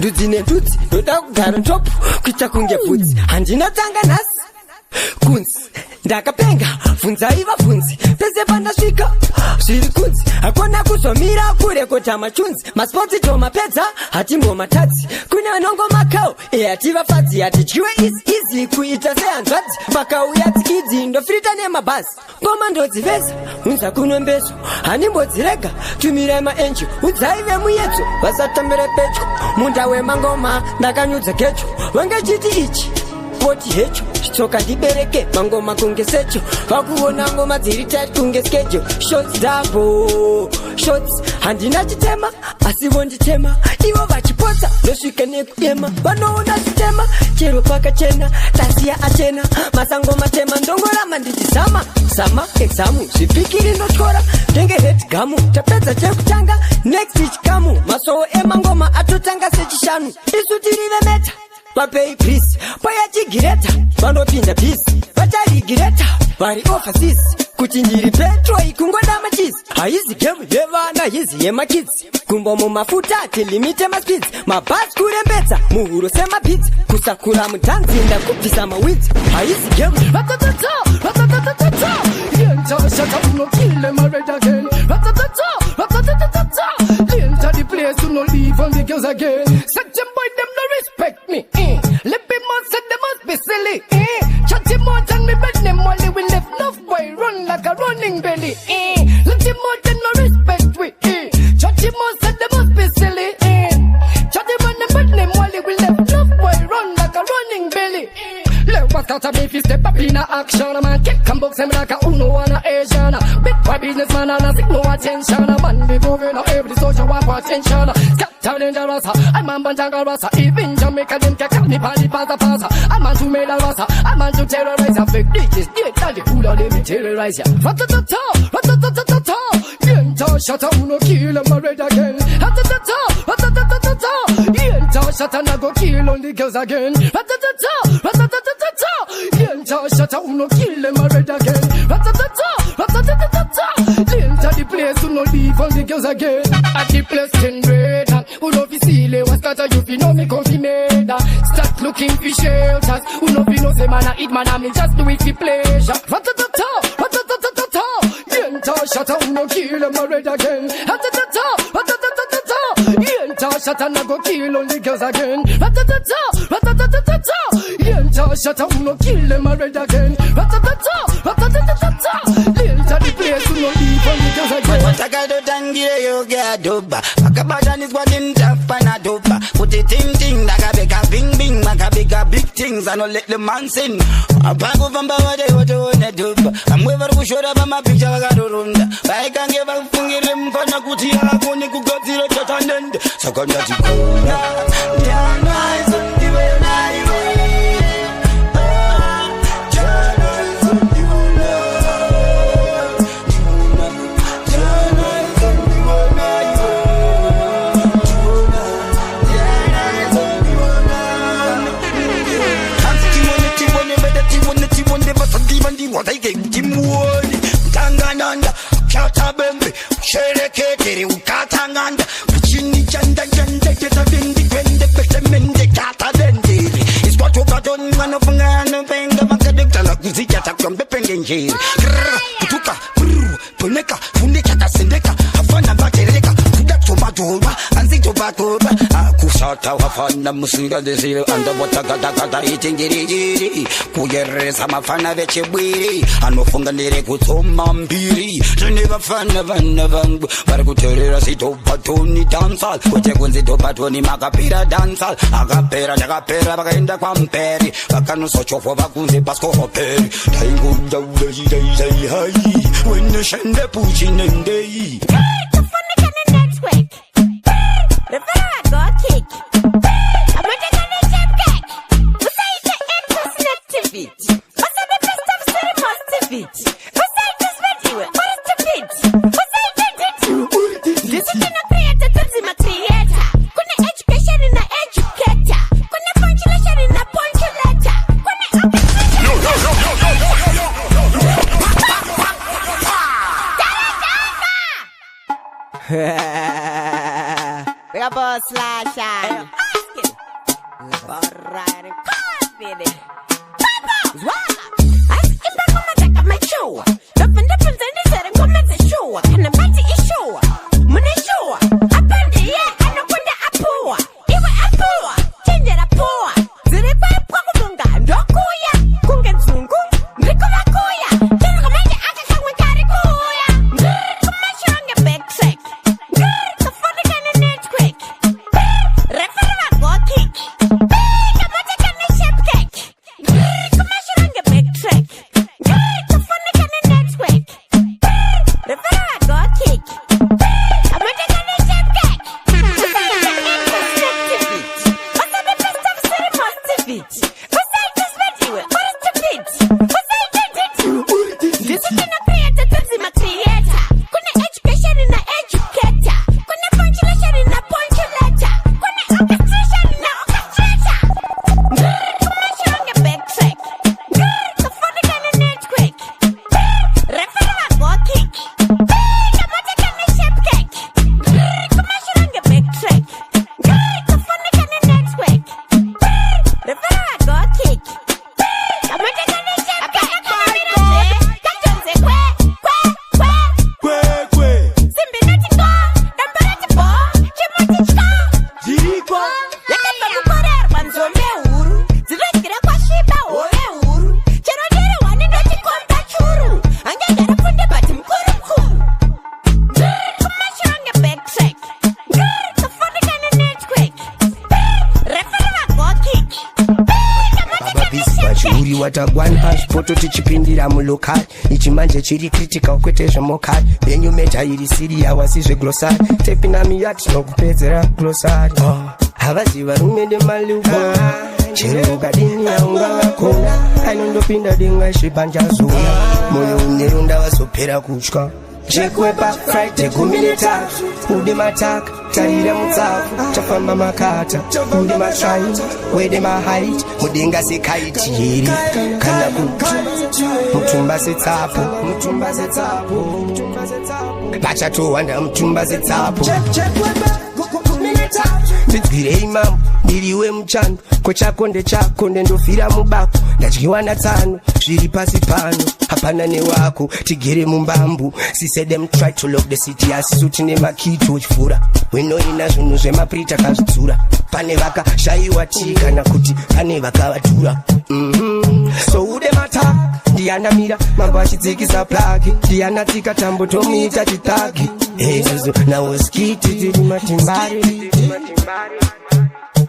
ndudzi nendudzi ndoda kugara top kuita kunge bvudzi handinotanga nhasi kunzi ndakapenga bvunzai vabvunzi pese pandasvika zviri kunzi hakuna kuzomira kurekota machunzi maspotsi tomapedza hatimbomatadzi kune anongomakao hativafadzi hatidyiwe izi kuita sehanzvadzi pakauya tsikidzi ndofirita nemabhazi ngoma ndodziveza unza kunombezo hanimbodzirega tumirai maenji udzai vemuyedzo vasatambere petyo munda wemangoma ndakanyudza kecho wenge chiti ichi poti hecho tsoka ndibereke mangoma kunge secho vakuona ngoma dziri tight kunge schedule shots double shots handina chitema asi vonditema ivo vachipotsa ndosvika nekuyema vanoona chitema chero pakachena tasiya achena masango matema ndongorama ndichizama sama examu zvipikiri ndotyora ndenge red gamu tapedza chekutanga next chikamu masowo emangoma atotanga sechishanu isu tirive meta vapei pris payachigireta vanopinda pisi vacharigireta vari overseas kuti ndiri petroi kungoda machisi haizi gemu yevana hizi yemakidzi kumbo mumafuta tilimite maspidzi mabhasi kurembedza muhuro semapidzi kusakura mutanzi ndakubvisa mawidzi haizi gemu shut up, no kill them already again. Enter the place to no leave on the girls again. Set them boy, them no respect me. Lippy mouth said they must be silly. Chatty mouth and me bed them while they will left enough boy run like a running belly. Let them mouth and no respect we. Chatty mouth said they must be silly. Chatty man them bed them while they will left enough boy run like a running belly. Let what's got to be if you step up in a action. Man kick and box them like a uno and a Asian. Big boy businessman and I seek no attention. Man be governor every social want attention. Scatter dangerous, I'm a banjanga rasa. Even Jamaica them can call me party pasa. I'm on to made a rasa, I'm on to terrorize a fake bitches. Yeah, the cool of them terrorize ya. Ratatata, ratatata. Yenta shata uno kill them red again. Ratatata, ratatata. Yenta shata na go kill on the girls again. Ratatata, ratatata. Yenta shata uno kill them red again. Ratatata, ratatata. Enter the place to no leave on the girls again. At the place generator, who know fi see le was got you fi know me come fi made. Start looking fi shelters, who know fi know say man a eat man a me just do it fi pleasure. Ratatata, ratatata. Yenta shata uno kill them red again. Ratatata, ratatata. Yenta shata na go kill on the girls again. Ratatata, ratatata. Yenta shata uno kill them red again. Ratatata, ratatata. Enter the place to no leave on the girls again. Watakado tangie yoga doba. Makabada is what in Japan doba. Put it in nakabeka bing bing. Makabeka big things and no let the man sing. Apago vamba wade woto ne doba. Amwevar kushora bama picture wagarunda. Baika ngeva fungire mpana kutia kuni kugotiro tatandende. Sakanda tikuna. Diana is on the way na what I gave him wood. Tangananda, Chatabembe, Sherekere, Ukatanganda, Chini Chanda, Vendi, Petamende, Kata Dendi. It's what you got on one of Ngana, Benga, Makadeka, Zika, from the Pengenji. Putuka, Puneka, Funeka, Sendeka, Havana Batereka, Kudatobatoba, and Zitobatoba, Akusata, Hafana, Musinga, the Zero, and the Watakata eating it. Kuyere, Samafana, Vechebiri, and Mofunga Nere, Mambiri, Geneva Fana, Vanavang, Bargutera, Sito, Patoni, Dansal, Wategunzito, Patoni, Macapira, Dansal, Agapera, Agapera, Bagenda, Pamperi, Bacano, Socho, Vacunze, Pasco, Peri, Tango, say hi, when the Shende Puchin and Day. The funny next week. The Varago kick. I'm ready to jump cake. We say the impersonate. What's the best of ceremony to beat? We say this video. What is the beat? We say the this is the creator to the creator. Kuna education in the educator. Kuna punctuation in the punctulator. Big up us, Slasher. right. Confident. As if I come and take up my show. Nothing different than this, and come as a show. And the mighty is show. Money show. I bend it, yeah. I know when the apple. Even apple. Change it, apple. Did it by Pokunga? Dokuya. Kungan Sungu. Rikova Koya. Then come and I can come with Karikoya. Come and show on your back track. The funny kind of net quick. Refer go kick. Come on, take on the shape cake. Come and show on your back track. The funny kind of net quick. Refer go kick. Come on, take on the shape cake. What's the best of city must fit? What's I just met you? What is the pitch? What's I did to? This is in a creator, this is my creator. Kuna education in a educator. Kuna punctuation in a punctulator. Kuna orchestration in a orchestrator. Come on, show on your back track. The funny kind of net quick. Refer go kick. Come on, take on the shape cake. Come on, show on your back track. The funny kind of net quick. Refer go kick. Come on, take on the shape cake. Watagwan passport tichipindira mulokal ichimanje chiri critical kwete zvemokal venyu meta iri siria wasizve glossary tepinami yati nokupedzera glossary havazi varume nemaluba chero ukadini aungavakona ainondopinda denga zvebanjazona moyo uneronda vazopera kutya chekwepa friday kumineta ude mataka tarira mutsafu chafamba makata ude matrai wede mahait mudenga sekaiti hiri kana kuti mutumba setsapo vachatowanda mutumba setsapo ndidzirei mambo ndiriwe muchando kwechako ndechako ndendofira mubako ndadyiwa natsano zviri pasi pano hapana newako tigere mumbambu sise them try to lock the city asisu tine makiti uchifura wenoina zvinhu zvemaprita kazvidzura pane vakashayiwa ti kana kuti pane vakavatura so ude mata ndiyanamira mambo achidzikisa plagi ndiyanatsika tambo tomuita chitagi ezuzu nawoskiti tiri matimbari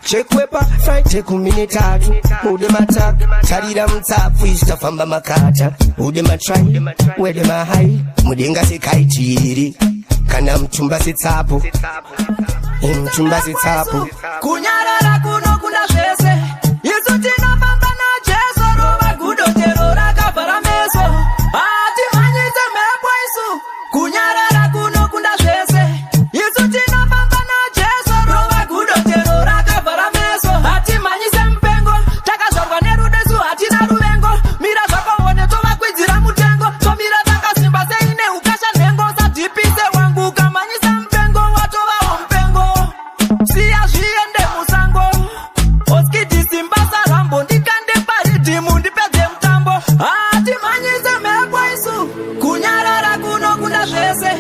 chekwepa friday kuminetatu ude mataka tarira mutsapfu isitafamba makata ude matrai wede mahai mudenga sekaitiri kana mutumba setsapo mutumba setsapo kunyarara kuno kuna zvese isu tinofamba najesu rova gudo chero rakavhara meso hatimhanyise mhepo isu kunyarara kuno kuna zvese isu tinofamba najesu rova gudo chero rakavhara meso hatimhanyise mupengo takazvarwa nerudo isu hatina ruvengo mira zvakaone tovakwidzira mutengo tomira takasimba seine ukasha nhengo sadhipise wangu ukamhanyisa mupengo watovawo mupengo siya zviende musango oskiti simba sarambo ndikande paridhimu ndipedze mutambo hatimhanyise mhepo isu kunyarara kuno kuna zvese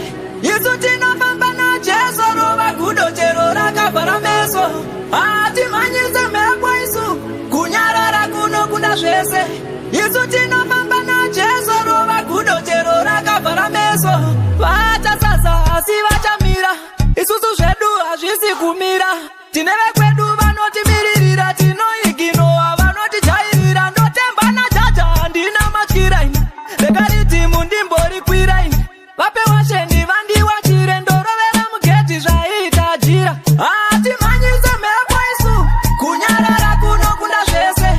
isu tinofamba najesu rova gudo chero rakavhara meso hatimhanyise mhepo isu kunyarara kuno kuna zvese isu tinofamba najesu rova gudo chero rakavhara meso vachasasa asi vachamira isusu zvedu hazvisi kumira tine vekwedu vanotimiririra tinoiginowa vanotijairira ndotemba najaja handina matyiraini rekaridhimu ndimborikwiraini vapewa shendi vandiwachire ndorovera mugedhi zvaiita jira hatimhanyise mhepo isu kunyarara kuno kuna zvese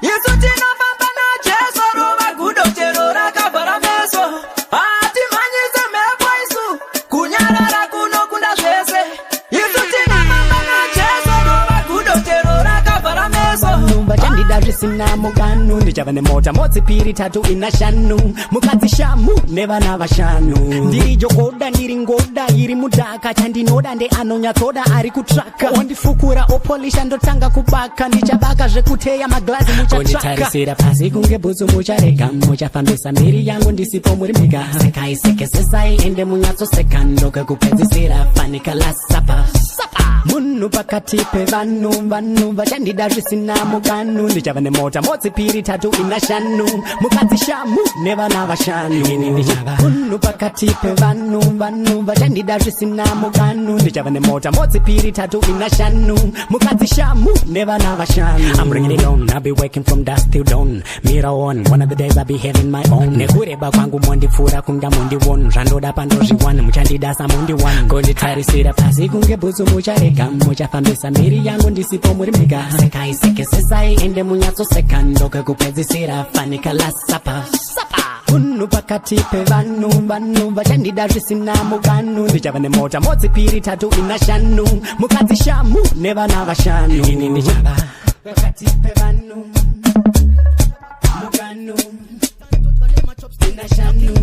isu tinofamba najesu rova gudo chero rakavhara meso hatimhanyise mhepo isu kunyarara kuno kuna zvese isu tinofamba najesu rova gudo chero rakavhara meso numba chandida zvisina muganu ndichava nemota modzipiri tatu ina shanu mukadzi shamu nevana vashanu ndiri jogoda ndiri ngoda iri mudhaka chandinoda ndeanonyatsoda ari kutsvaka wandifukura opolisha ndotanga kubaka ndichabaka zvekuteya maglazi muchatsvaka pasi kunge bhutsu mucharega muchafambisa mbiri yangu ndisipo muri mega sekaisekesesai ende munyatsoseka ndokekupedzisira fanika lasapa munhu pakati pevanhu vanhu vachandida zvisina mukanu ndichava nemota modzipiri tatu ina shanu mukadzi shamu nevana vashanu munhu pakati pevanhu vanhu vachandida zvisina mukanu ndichava nemota modzipiri tatu ina shanu mukadzi shamu nevana vashanu I'm bringing it on I'll be working from dusk till dawn mirror on one of the days I'll be having my own nekureba kwangu mondipfura kunga mondiwon zvandoda pandozviwana muchandida samondiwan konditarisira pasi kunge bhutsu mucharega muchafambisa mbiri yangu ndisipo muri mega sekaisekesesai ende munyatsoseka ndokekupedzisira fanika lasapa munhu pakati pevanhu vanhu vachandida zvisina mukanu ndichava nemota modzipiri tatu ina shanu mukadzi shamu nevana vashanu ini ndichava pakati pevanhu mukanu ina shanu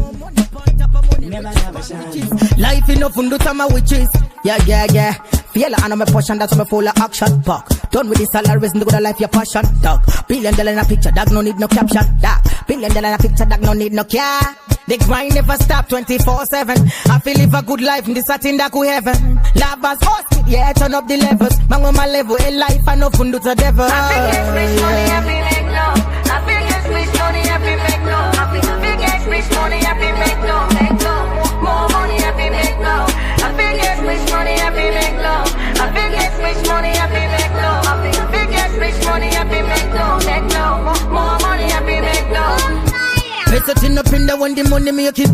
nevana vashanu life inofundutsa ma witches yeah feel I know my portion that's me full of action buck done with the salaries and the good life your passion dog $1 billion in a picture dog no need no caption dog $1 billion in a picture dog no need no care the grind never stop 24/7 I feel live a good life in the satin that we heaven lovers host yeah turn up the levels man on my level in life I know fundutsa devil I feel get rich money I feel make love I feel get rich money I feel make love I feel get rich money I feel make love more money I feel make love I feel get rich money I feel make love I feel get rich money I feel make love I feel get rich money I feel make love more money I feel make love sitting up in the one the money making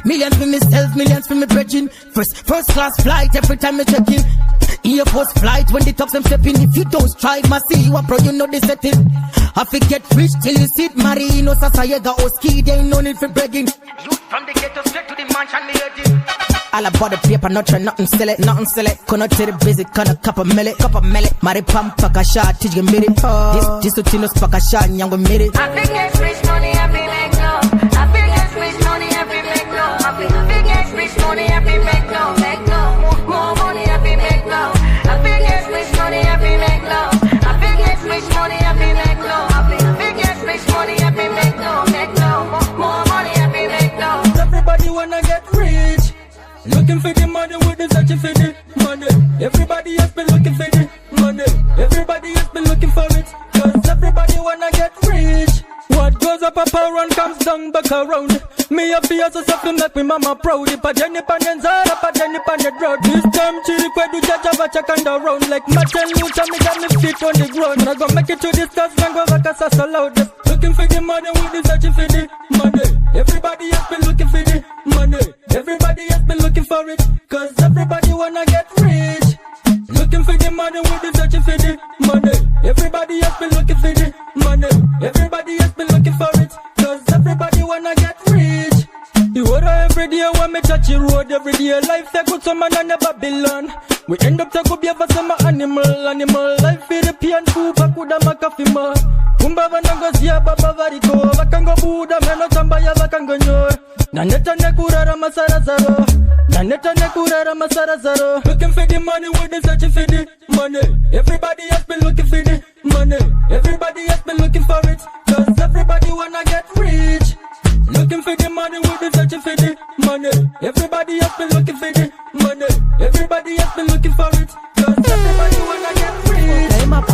millions for myself millions for me brethren first class flight every time me check in Air Force flight when the talks them stepping if you don't strive ma see you pro you know the setting I forget rich till you sit Marino Sasayega or ski they ain't no need for begging youth from the ghetto straight to the mansion me heading all about the paper not try nothing sell it couldn't tell the busy kinda cup of millet mari pampa kasha teach me it this to tinos pakasha nyango made it I think it's rich money I feel make love I feel it's rich money I feel make love I feel it's rich money I feel make love more money I feel make love I feel it's rich money I feel make love I feel it's rich money I feel make love I feel it's rich money I feel make love more money I feel make love everybody wanna get rich looking for the money with the searching for the money everybody has been looking for the money everybody has been looking for it cause everybody wanna get rich what goes up around comes down back around me a fear so something like me mama proud if I Jenny Panenza up a Jenny Panet road this time chili kwedu jaja bacha kind around like Martin Luther me got me feet on the ground I go make it to the stars and go back as so loud looking for the money with the searching for the money everybody has been looking for the money everybody has been looking for it cause everybody wanna get rich looking for the money with the searching for the money everybody has been looking for the money everybody has been looking for it cause everybody wanna get rich the water every day when me touch the road every day life they put some man on Babylon we end up to go be for some animal life for the pian food bakuda makafi ma kumba vanangozia baba variko vakango buda meno tambaya vakango nyo naneta nekurara masarazaro looking for the money with the searching for the money everybody has been looking for the money everybody has been looking for it cause everybody wanna get rich looking for the money with the searching for the money everybody has been looking for the money everybody has been looking for it cause everybody wanna get rich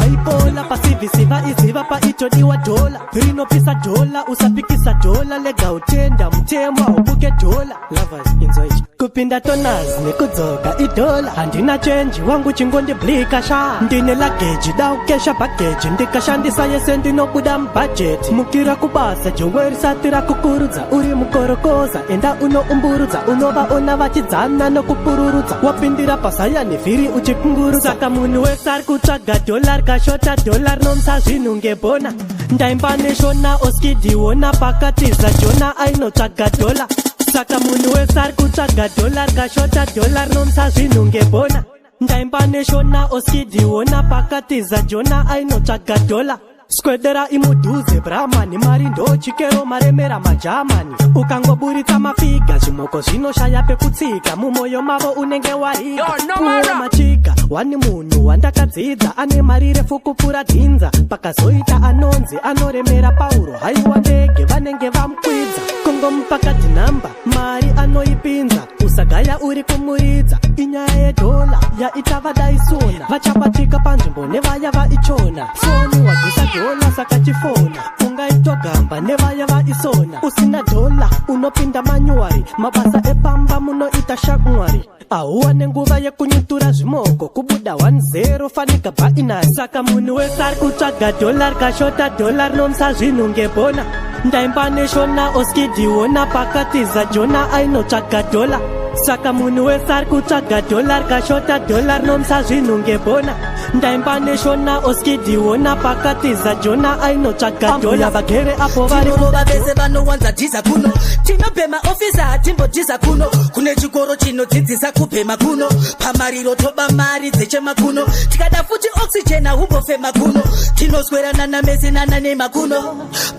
Bipolar pasivisiva iziva pa itodiwa dola rinopisa dola usapikisa dola lega utenda mtemwa ubuke dola lovers inzoichi kupinda tonas nekudzoka idola handina change wangu chingondi blika sha ndine luggage da ukesha package ndikashandisa yese ndinobuda budget mukira kubasa joweri satira kukurudza uri mukorokoza enda unoumburudza unovaona vachidzana nokupururudza wapindira pasaya nevhiri uchikungurudza saka munhu wese ari kutsvaga dollar kashota dollar nomsa zvinhu ngebona ndaimba neshona oskidiwona pakatiza jona ainotsvaga dola saka munhu wese ari kutsvaga dollar kashota dollar nomsa zvinhu ngebona ndaimba neshona oskidiwona pakatiza jona ainotsvaga dola Skwedera imuduze Brahmani Marindo chikero maremera majamani Ukangoburitsa mafiga Zvimoko zvinoshaya pekutsika Mumoyo mavo unenge warika Uwe machika Wani munhu wandakadzidza Ane mari refu kupfuura dzinza Pakazoita anonzi Anoremera Pauro Haiwa ndege vanenge vamukwidza Kongomupakati namba Mari anoipinza Usagaya uri kumuridza Inyaya yedola Yaita vadaisona Vachabatika panzvimbo nevaya vaichona Foni wadusa dola saka chifona Ungaitogamba nevaya vaisona Usina dola unopinda manyuari Mabasa epamba munoita shakumwari Ahuwa nenguva yekunyutura zvimoko Kubuda 1-0 fanika bainari Saka munhu wese ari kutsvaga dolar Kashota dolar nomsa zvinhu ngebona Ndaimba neshona oskidiona Pakatiza jona ainotsvaga dola Saka munhu wese ari kutsvaga dolar Kashota dolar nomsa zvinhu ngebona Ndaimba neshona oskidiona Pakatiza jona ainotsvaga dola Vagere apo vari Tinorova vese vanowanza dhiza kuno Tinopema ofisa hatimbodhiza kuno Kune chikoro chinodzidzisa kupema kuno Pamariro toba mari dzechema kuno Tikada futi oxygen humbofema kuno Tinoswerana namese nananema kuno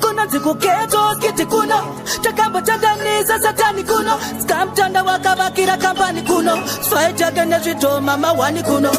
Kuno dzikuketo skiti kuno Takambotanganisa satani kuno Skamtanda wakavakira kampani kuno Sfaitaga nezvitoma mawani kuno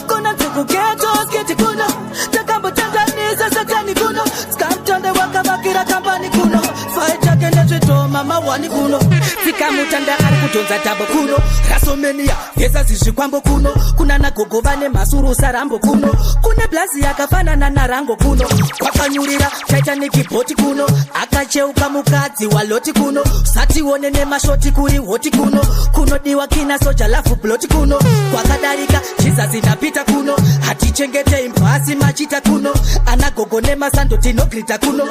Kuno dzikuketo skiti kuno Takambotanganisa satani kuno Skamtanda wakavakira kampani kuno Sfaitaga nezvitoma mawani kuno Tikamutanda ari kutonza tambo kuno Rasomenia yesa zizvikwambo kuno Kuna nagogo vane masuru sarambo kuno Kune blazi yakafanana narango kuno Kwakanyurira Titanic boti kuno Akacheuka mukadzi waloti kuno Satione nemashoti kuri hoti kuno Kunodiwa kina soja lafu bloti kuno Kwakadarika Jesus inapita kuno Hatichengete impasi machita kuno Anagogo nemasando tinoglita kuno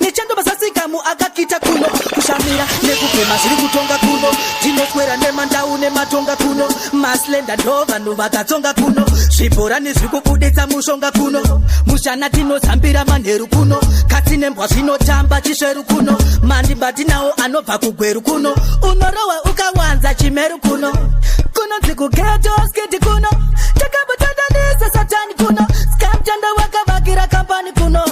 Nichando basasikamu akakita kuno Kushamira nekupema zviri kutonga kuno Tinoswera nemandau nematonga kuno Maslenda ndova novakatonga kuno Zvibhorani zvikubuditsa mushonga kuno Mushana tinozambira manheru kuno Katsi nembwa zvinotamba chisveru kuno Mandibati nawo anobva kugweru kuno Unorowa ukawanza chimeru kuno Kuno dzikugeto skiti kuno Takambotandanisa satani kuno Skamtanda wakavakira kampani kuno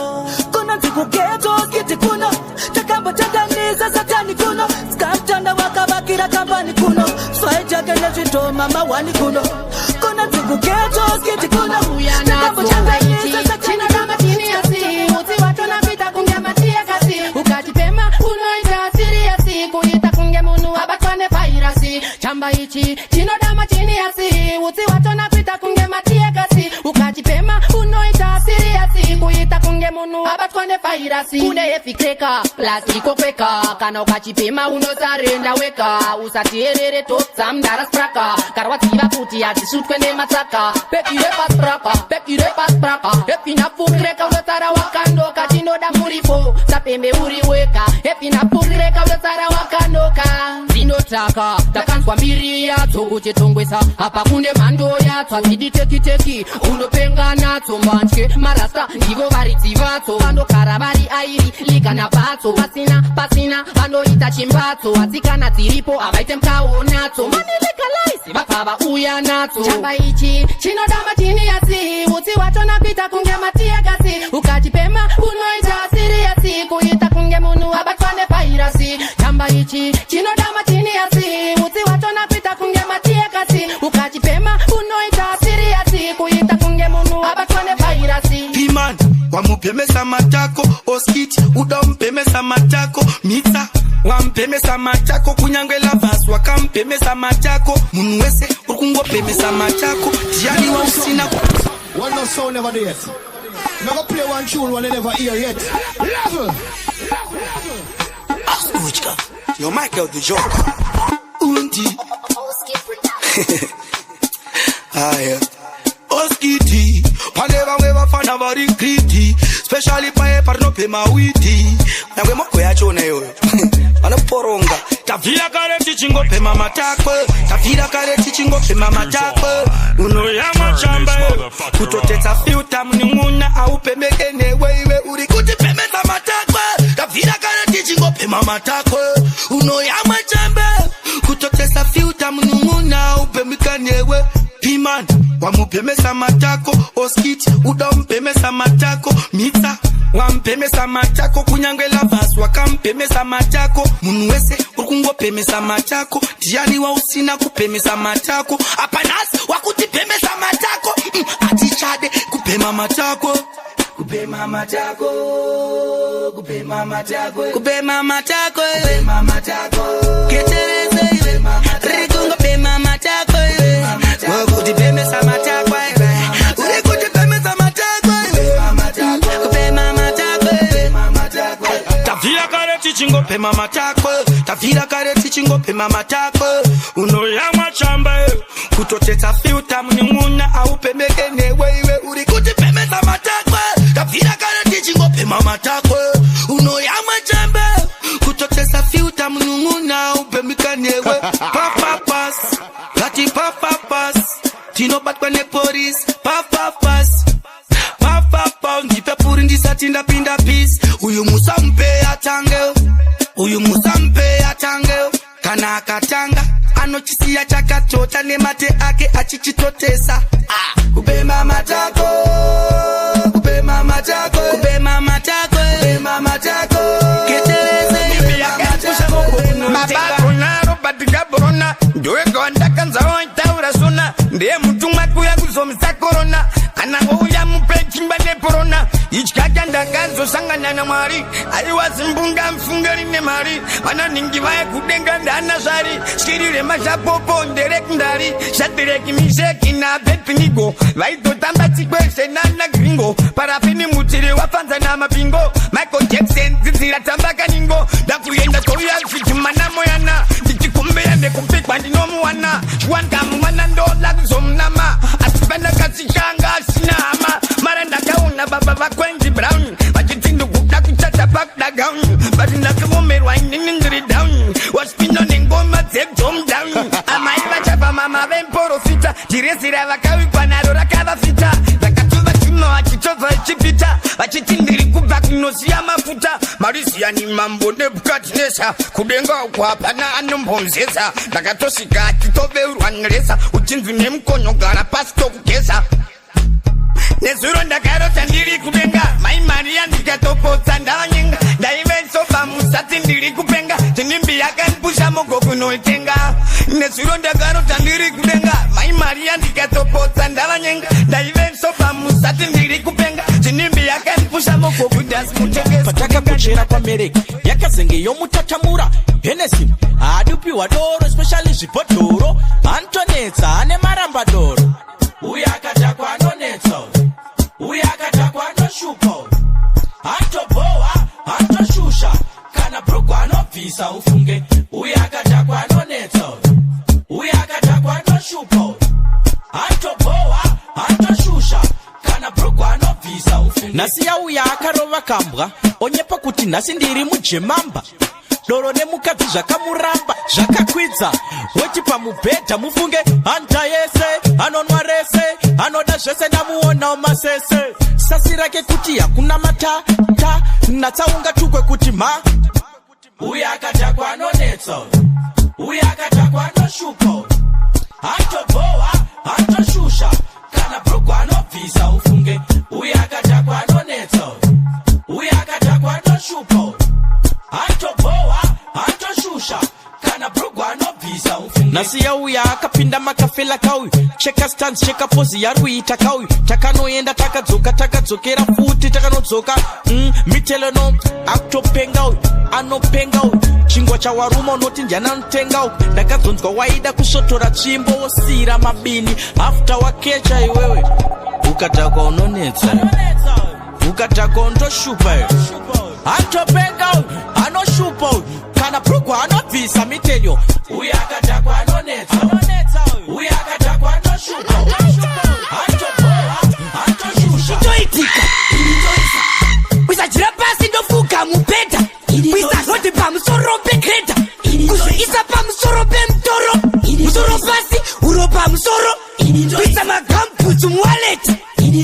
Kuno dzikugeto skiti kuno Takambotandanisa satani kuno Skamtanda wakavakira kampani kuno Sfaitake nezvitoma mawani kuno Kuno dzikugeto skiti kuno Takambotandanisa satani kuno Uti watona pita kunge matia kasi Ukatipema unoita siriasi Kuita kunge munu abatwane vairasi Chamba ichi chinodama chini yasi Uti watona pita kunge matia kasi Ukatipema unoita siriasi Kuita kunge munu abatwane vairasi Kune yefikreka, plastiko kweka Kana ukachipema unosarenda weka Usatierere totsa mdara spraka Karwativa kuti atisutwe nematsaka Pekire pas praka Epina fukreka unosara wakandoka Chinoda muripo, sapembe uri weka Epina fukreka unosara wakandoka Zinotaka, takanzwa mbiri yadzo kuchitongwesa Apa kunde mhando yadzo Zidi teki unopenga nadzo Manje marasta ndivo varidzi vadzo Vanokara vari airi, liga nabatso Pasina, vanoita chimbatso Atsikana dziripo, avaite mkawo nadzo Mani legalize, vabva vauya nadzo Chamba ichi, chinodama chini yasi Utsi watona kuita kunge matia gasi Ukachipema, unoita siriasi Kuita kunge munu abatwa nevairasi Chamba ichi, chinodama chini yasi Utsi watona kuita kunge matia gasi Ukachipema, unoita siriasi Kuita kunge munu abatwa nevairasi Piman, wamupemesa matako Oskiti, udampemesa matako Mitsa, wampemesa matako Kunyangwela vasu, wakampemesa matako Munu wese, urkungopemesa matako Tiani wa usina One no sound never do yet. Never play one tune one they never hear yet. Level. Askujka, your Michael the Joker. Undi. Aya. Oskiti. Paneva weva fana vari kriti. Especially pae parno pema witi. Na we moko ya chone yo. Ana poronga. Tafira kare tichingo pema matako. Tafira kare tichingo pema matako. Uno ya machamba. Kutoteta filter mnimuna au pemeke newe uri kuti pemeza matako. Tafira kare tichingo pema matako. Uno ya machamba. Kutoteta filter mnimuna au pemeke newe. Piman. wamuphemesa matako oskit udomphemesa matako mitsa wamphemesa matako kunyangwe lavasi wakamphemesa matako munhu wese uri kungophemesa matako ndiani wausina kuphemesa matako apanasi wakutiphemesa matako atichade kuphema matako kuphema matako kuphema matako kuphema matako kuphema matako ketereze rikungo phema matako wokuti phemesa matako urikuti phemesa matako kuphema matako tavira kare tichingo phema matako tavira kare tichingo phema matako unoyamwa chamba kutotetsa filter munimuna auphemeke newe iwe urikuti phemesa matako tavira kare tichingo phema matako unoyamwa chamba kutotetsa filter munimuna auphemeke newe papa pass lati papa pass tino batwa ne police papa pass papa pass ndipe puri ndisati ndapinda peace uyu musampe atange kana akatanga anochisiya chakatota nemate ake achichitotesa kuphema matako kuphema matako kuphema matako kuphema matako ketereze mabaronaro batigaborona ndoegonda kanzawo itaura sona ndiye mutumwa kuya kuzomisa korona kana ngouya mupe chimba neporona ichikata ndakazosangana namwari aiwazimbunga mfungeri nemari vananingi vaye kudenga ndana zvari shirire mazhapopo nderekndari shatireki misheki nabepinigo vaitotamba chikwese nana gringo parafini mutiri wafanza namapingo Michael Jackson dzidzira tamba kaningo ndakuyenda kouya zvitumana moyana ndichikumbira ndekupikwa ndinomuwana shwangamumana ndola kuzomnama asipanda kachikanga asina hama mara ndakauna baba vakwenzi brown vachitsindukuda kuchata pakdagaun but ndakagomerwa inini ndiri down waspino nengoma dzebdom down amai vachapa mama vemporofita jiresira vakawikwa naro rakavafita vakatova chuma vachitova ichipita vachiti ndiri kubva kunosiya mafuta mariziyani mambo nebukadinesa kudenga uko hapana anombomzesa ndakatosvika achitoveurwa neresa uchinzwi nemukonyogara pasi tokugeza nezuro ndakarota ndiri kudenga mai mariya ndikatopotsa ndavanyenga ndaivensoba musati ndiri kupenga tinimbi yakanipusha mogo kunoitenga nezuro ndakarota ndiri kudenga mai mariya ndikatopotsa ndavanyenga ndaivensoba musati ndiri kupenga tinimbi yakanipusha mogo kudasmutengesa patakapochera pamereki yakazenge yomutatamura henesi adupiwa doro especially zvibhodhoro antonetsa ane marambadoro uye akatakwa anonetsa uye akatakwa anoshupa antobowa antoshusha kana bruku anobvisa ufunge uye akatakwa anonetsa uye akatakwa anoshupa antobowa antoshusha kana bruku anobvisa ufunge nhasi yauya akarova kambwa onyepa kuti nhasi ndiri mujemamba doro nemukadzi zvakamuramba zvakakwidza woti pamubhedha mufunge hanta yese anonwa rese anoda zvese ndamuonawo masese sasi rake kuti hakuna matata natsaunga tukwe kuti ma uye akatakwa anonetsa uye akatakwa anoshupa antobowa antoshusha kana bruku anobvisa ufunge uye akatakwa anonetsa uye akatakwa anoshupa antobowa antoshusha kana bruku anobvisa ufunge nhasi yauya akapinda makafela kauyu cheka stans cheka pozi yaruita kauyu takanoenda takadzokera futi takanodzoka miteleno akutopenga uyu anopenga uyu chingwa chawaruma unoti ndiananotenga uyu ndakadzonzwa waida kusotora tsvimbo wosira mabini after wakecha iwewe ukatakwa unonetsa ukatakwa undoshupa antopenga uyu anoshupa uyu kana bruku anobvisa mitelyo uye akatakwa anonetsa uye akatakwa anoshupa antobowa antoshusha toitika usajira pasi ndofuka mubhedha usazoti pamusoro pegreda kuzviisa pamusoro pemutoro musoro pasi uro pamusoro kuisa magambutsu muwaleti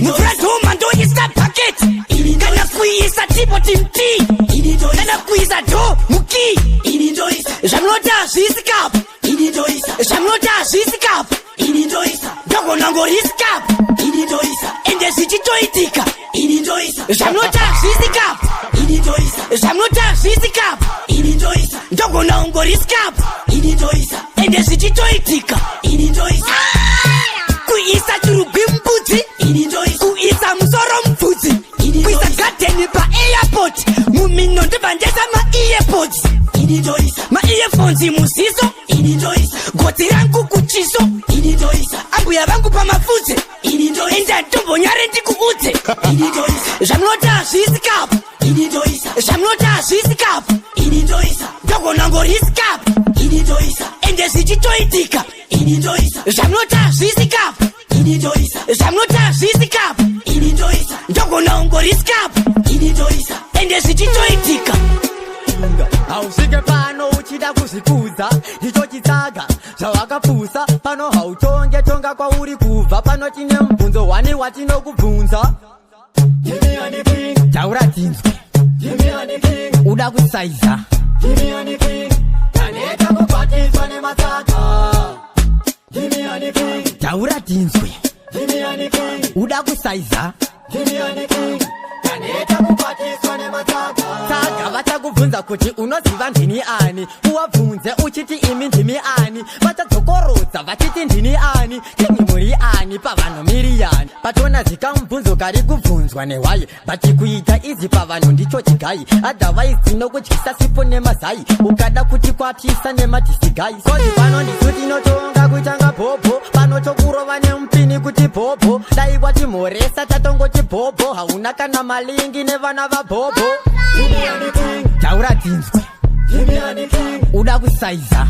mufradhoma ndoisa paketi kana kuisa tipoti mtii kana kuisa dho mukii zvamunoti hazviisi kapu zvamunoti hazviisi kapu ini ndoisa ndogona ngoriskapu ini ndoisa ende zvichitoitika ini ndoisa zvamunota zvisikapu ini ndoisa zvamunota zvisikapu ini ndoisa ndogona ungoriskapu ini ndoisa ende zvichitoitika ini ndoisa kuisa chirugwi mbudzi ini ndoisa kuisa musoro mubvudzi kuisa gadheni paairport mumino ndibhandesa maearpods ini ndoisa maearphones muziso ini ndoisa gotsi rangu kuchiso ini ndoisa ambuya vangu pamafudze ini ndoisa enda ndombonyare ndikuudze ini ndoisa zvamunota zvisikapu ini ndoisa zvamunota zvisikapu ini ndoisa ndogona ngoriskapu ini ndoisa ende zvichitoitika ini ndoisa zvamunota zvisikapu ini ndoisa zvamunota zvisikapu ini ndoisa ndogona ungoriskapu ini ndoisa ende zvichitoitika hausvike pano uchida kuzvikudza ichochitsaga zvawakapusa pano hautonge tonga kwauri kubva pano tine mubvunzo wani watinokubvunza taura dzinzwe uda kusaiza kaneta kubatiswa nematsaga taura dzinzwe uda kusaiza kaneta kubatiswa nematsaga tsaga vachakubvunza kuti unoziva ndini ani uwabvunze uchiti imi ndimi ani vachadzokorodza vachiti ndini ani tini muri ani pavanhu miriyani patona zikamubvunzo kari kubvunzwa nehwai bati kuita izi pavanhu ndicho chigai adhavaizi nokutyisa sipo nemazai ukada kuti kwapisa nemadhisigai kozi pano ndisu tinotonga kuitanga bhobho pano tokurova nemupini kuti bhobho dai kwatimhoresa tatongoti bhobho hauna kana malingi nevana vabhobho taura dzinzwe uda kusaiza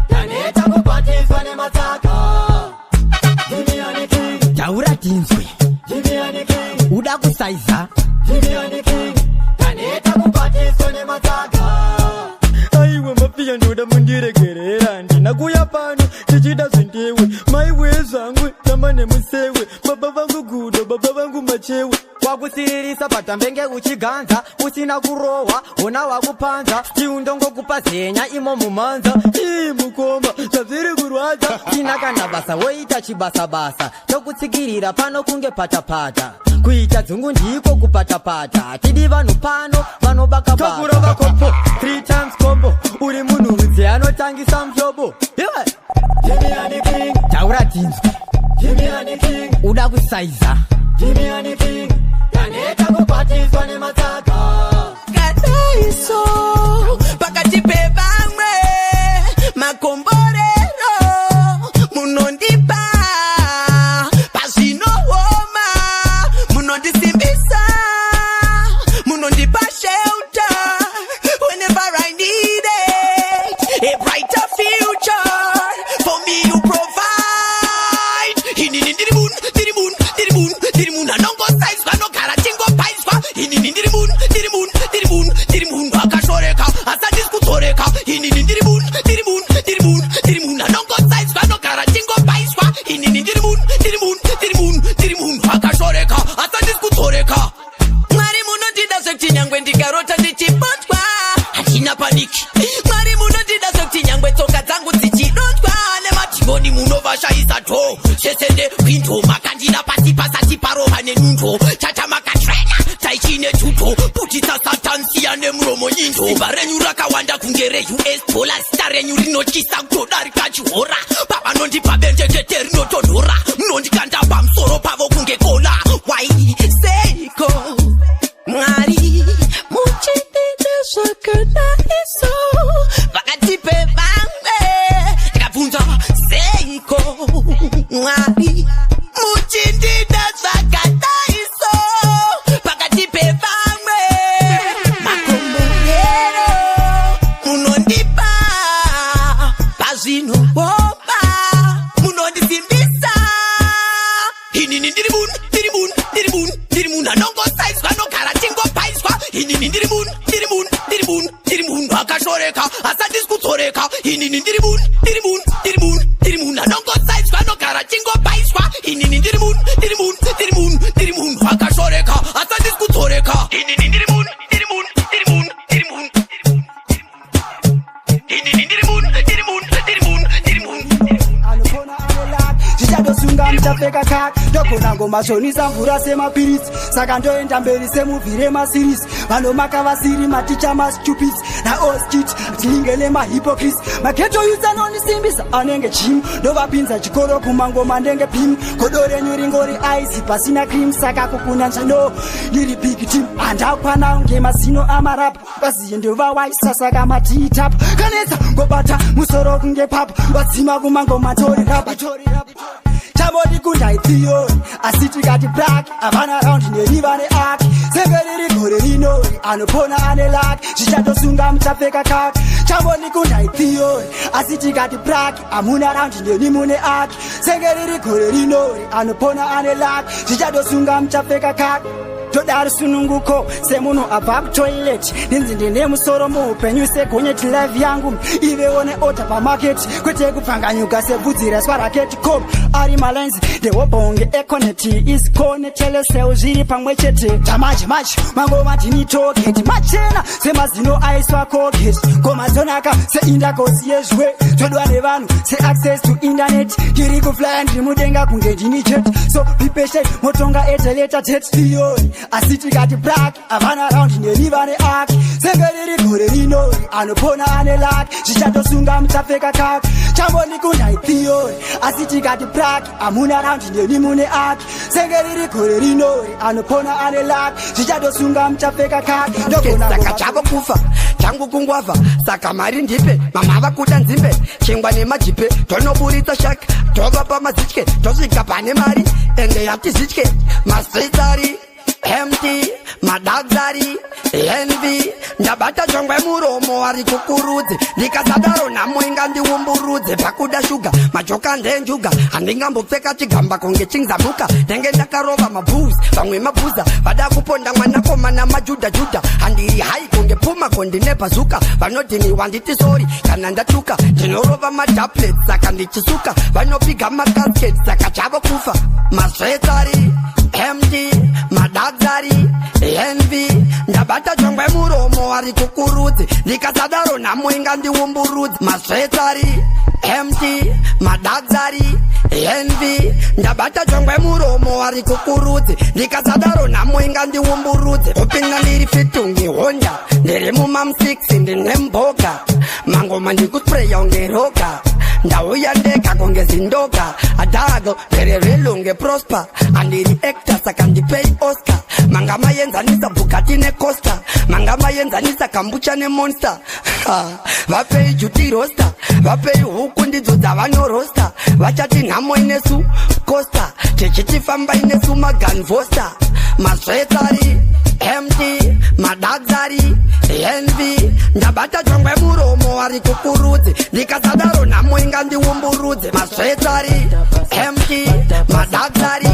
kaneta kubatiswa nematsaga taura dzinzwe uda kusaiza kaneta kubatiswa nematsaga aiwe mafiya ndoda mundiregerera ndina kuya pano tichida zvendewe maiwe zvangwe tamba nemusewe baba vangu gudo baba vangu machewe wakusiririsa patambenge uchiganza usina kurohwa ona wakupanza tiundongokupa zenya imo mumanza ii mukoma zvazviri kurwadza tina kana basa woita chibasa-basa tokutsikirira pano kunge patapata kuita dzungu ndiko kupatapata tidi vanhu pano vanobakakurova kopo 3 times combo uri munhu rudzi anotangisa mhlobo taura dzinzwe uda kusaiza kaneta kubatiswa nematsaga kadaiso pakati pevamwe makomborero munondipa pazvinooma munondisimbisa munondipa shelter whenever I need it a brighter future for me you provide inini ndiri munhu anongosaizwa nogara tingopaiswa inini ndiri munhu akashoreka asandisi kudzoreka inini ndiri munhu anongosaizwa nogara tingopaiswa inini ndiri munhu akashoreka asandisi kudzoreka mwari munondida zvekuti nyangwe ndikarota ndichibotwa handina paniki mwari munondida zvekuti nyangwe tsoka dzangu dzichidotwa nematimoni munovashayisa dho zvesende windo makandira pasi pasati parova nenundo chata makatrena taichine tuto putisa satansiya nemuromo nyindo simba renyu rakawanda kunge reUS dollar zita renyu rinotyisa kutodarika chihora pavanondipa benjekete rinotonhora munondikanda pamusoro pavo kunge kola wai seiko mwari muchitite zvakadaiso pakati pevamwe ndikabvunza seiko mwari muchitite zvakadaiso pakati pevamwe makomborero munondipa pazvinoomba munondisimbisa inini ndiri munhu anongosaizwa nogara tingopaiswa inini ndiri munhu akashoreka asandisi kudzoreka inini ndiri munhu anongosaizwa nogara tingopaiswa inini ndiri munhu akashoreka asandisi kudzoreka inini ndiri munhu muchapfeka kaka ndogona ngomashonisa mvura semapirisi saka ndoenda mberi semuvhire masirisi vanomaka vasiri maticha mastupid naoskit tinge nemahypocrisi mageto youth anondisimbisa anenge chimu ndovapinza chikoro kumangoma ndenge pimu godo renyu ringori aizi pasina cream saka kukuna nchando ndiri big team andakwana ngemazino amarapa vaziye ndovawaisa saka matiitapa kanetsa ngobata musoro kunge papa vadzima kumangoma tori rapa chabodi kundai theory asi tikati black havana raundi neriva neaki senge riri gore rinori anopona ane laki zvichatosunga muchapfeka kaki chabodi kundai theory asi tikati black hamuna raundi neni mune aki senge riri gore rinori anopona ane laki zvichatosunga muchapfeka kaki todari sununguko semunhu abva kutoilet ndinzi ndine musoro muupenyu segonyeti live yangu iveone ota pamaketi kwete kupfanganyuka sebvudzi raswa raketi cop ari malenzi ndehobonge econeti isconetelesewo zviri pamwe chete tamanje manje mangoma ndini togeti machena semazino aiswa kogeti komadzonaka seindakosi yezvwe todwa nevanhu seaccess to internet ndiri kuflya ndiri mudenga kunge ndini jet so bipeshe motonga eteleta tet theory asi tikati black havana raundi neriva neaki senge riri gore rinori anopona ane laki zvichatosunga muchapfeka kaki chamboni kundai theory asi tikati black hamuna raundi neni mune aki senge riri gore rinori anopona ane laki zvichatosunga muchapfeka kaki saka chavo kufa changu kungwavha saka mari ndipe mamava kuda nzimbe chingwa nemajipe tonoburitsa shaka tova pamazitye tosvika pane mari ende yatizitye masitari empty madagzari envy ndabata chongwe muromo ari kukurudze ndikasadaro nhamo ingandiumburudze pakuda shuga majoka ndenjuga handingambopfeka chigamba kunge chingzamuka ndenge ndakarova mabhuzi vamwe mabhuza vada kuponda mwanakomana majudha handiri hai kunge puma kondinepazuka vanodhiniwa nditi sori kana ndatuka ndinorova madaplet saka ndichisuka vanopiga makasket saka chavo kufa masvetari empty madagzari envy ndabata chongwe muromo ari kukurudze ndikasadaro nhamo ingandiumburudze masvetari empty madagzari envy ndabata chongwe muromo ari kukurudze ndikasadaro nhamo ingandiumburudze kupinda ndiri fitungi honda ndiri mumam6 ndine mboga mangoma ndikuspreya unge roka ndauya ndeka konge zindoka adago ndererelunge prosper andiri actor saka ndipei oscar mangama yenzanisa bukati necosta mangama yenzanisa kambucha nemonster vapei juti roster vapei huku ndidzo dzavanorosta vachati nhamo inesu costa tichitifamba inesu maganvosta masvetari empty madagzari envy ndabata chongwe muromo ari kukurudze ndikasadaro nhamo ingandiumburudze masvetari empty madagzari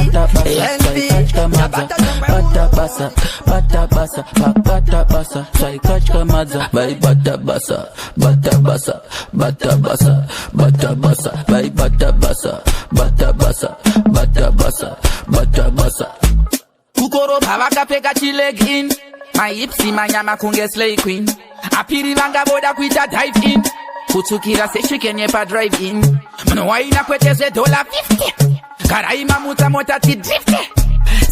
envy ndabata basa bata basa bata basa saikachka madza vai bata basa bata basa bata basa bata basa vai bata basa bata basa bata basa bata basa kukoro bhavakapfeka chileg in maipsi manyama kunge slay queen apiri vangaboda kuita dive in kutsukira seshiken yepadrive in munhu waina kwete $50 garai mamutsa mota tidrifte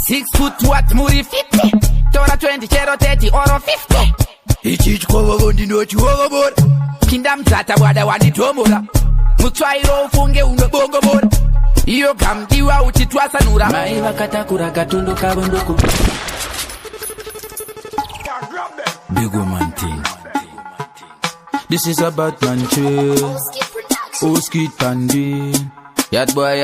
6 foot what muri 50 tora 20 chero 30 oro 50 ichi chikovovo ndinochiwovobora pinda mdzata bwada wanditombora mutsvairo ufunge unobongobora iyo gamdiwa uchitwasanura mai vakatakura katundu kavo ndoku big woman thing. This is about Manchester Oskid Pandi Yad boy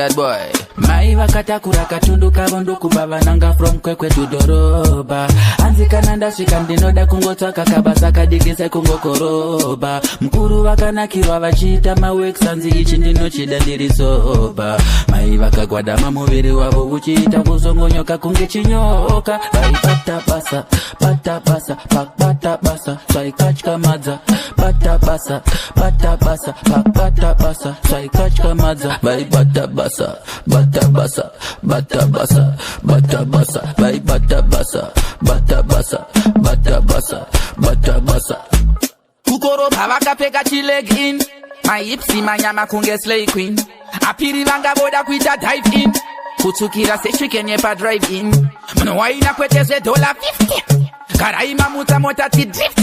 mai vakatakura katundu kavo ndokuba vananga from kwekwe to doroba anzi kana ndasvika ndinoda kungotsvaka kabasa kadigise kungokoroba mukuru vakanakirwa vachiita maworks anzi ichi ndinochida ndiri soba mai vakagwadama muviri wavo uchiita kuzongonyoka kunge chinyoka vaibata basa pakbata basa swaikatya madza bata basa pakbata basa swaikatya madza vaibata basa bata basa vai bata basa kukoro bhavakapfeka chileg in maipsi manyama kunge slay queen apiri vangaboda kuita dive in kutsukira seshikenye pa drive in muno waina kweteze $50 karaima muta mota ti drift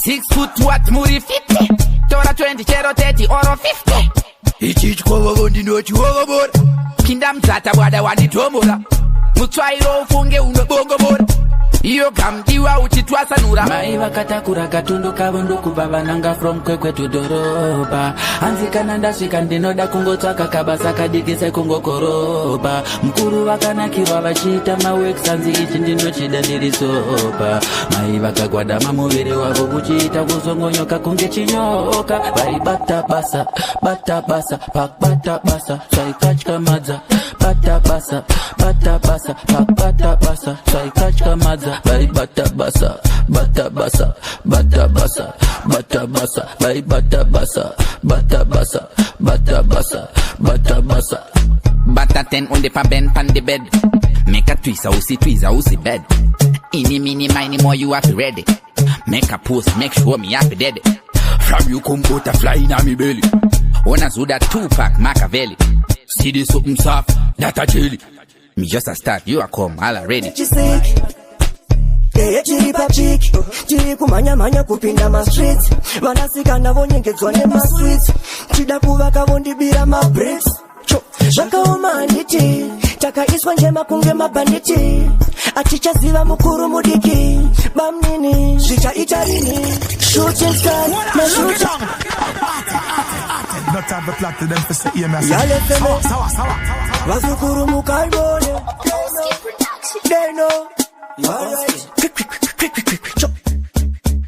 6 foot what muri 50 tora 20 chero 30 oro 50 ichi chikova vondi noti wogobora pinda mzata bwada wanditomora mutsvairo ufunge unobongobora iyo kamdiwa uchitwasanura mai vakatakura katundu kavo ndokubva vananga from kwekwetu dhorobha hanzi kana ndasvika ndinoda kungotsvaka kabasa kadiki sekungokoroba mukuru vakanakirwa vachiita maworks hanzi ichi ndinochida ndiri soba mai vakagwadama muviri wavo uchiita kuzongonyoka kunge chinyoka vaibata basa pakbata basa swaikatyamadza bata basa pakbata basa swaikatyamadza vai bata basa bata basa vai bata basa bata 10 on the ben pan the bed make a twiza usi bed ini mini mini more you have ready make a post make sure me happy dead from you come butterfly in me belly ona zuda 2-pack Machiavelli see this something soft that a jelly me just a start you are come all already chiri pachiki chiri kumhanya kupinda mastreets vanasikana vonyengedzwa nemasweets chida kuvaka vondibira mabricks zvakaoma handiti takaiswa njema kunge mabhanditi atichaziva mukuru mudiki bamnini zvichaita rini shooting stars mashooting not have the plot to them for say EMS sawa vazukuru mukaibone they know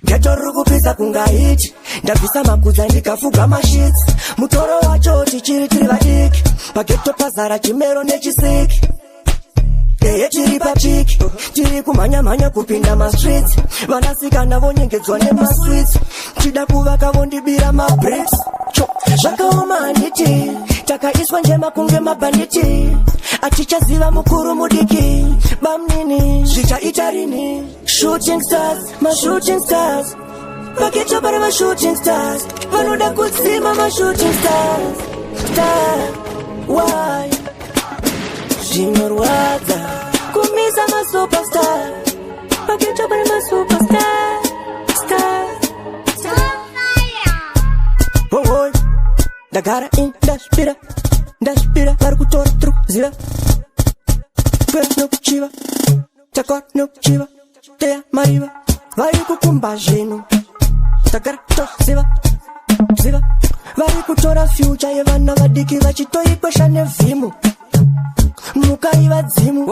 geto rukupisa kungaiti ndabvisa makudza ndikafuga mashits mutoro wacho tichiri tiri vadiki pageto pazara chimero nechisiki chiri pachiki tiri kumhanya kupinda mastreets vanasikana vonyengedzwa nemasweets chida kuvaka vondibira mabricks zvakaoma handiti takaiswa njema kunge mabhanditi atichaziva mukuru mudiki bamnini zvichaita rini shooting stars mashooting stars pageto para mashooting stars vanoda kutsima mashooting stars why zvinorwadza kumisa masuperstar pageto para masuperstar oh ndagara in ndashpira vari kutora tiri kuziva kwera nokuchiva takora nokuchiva teya mariva vari kukumba zvinhu ndagara toziva vari kutora fyucha yevana vadiki vachitoikwesha nevhimu mukai vadzimu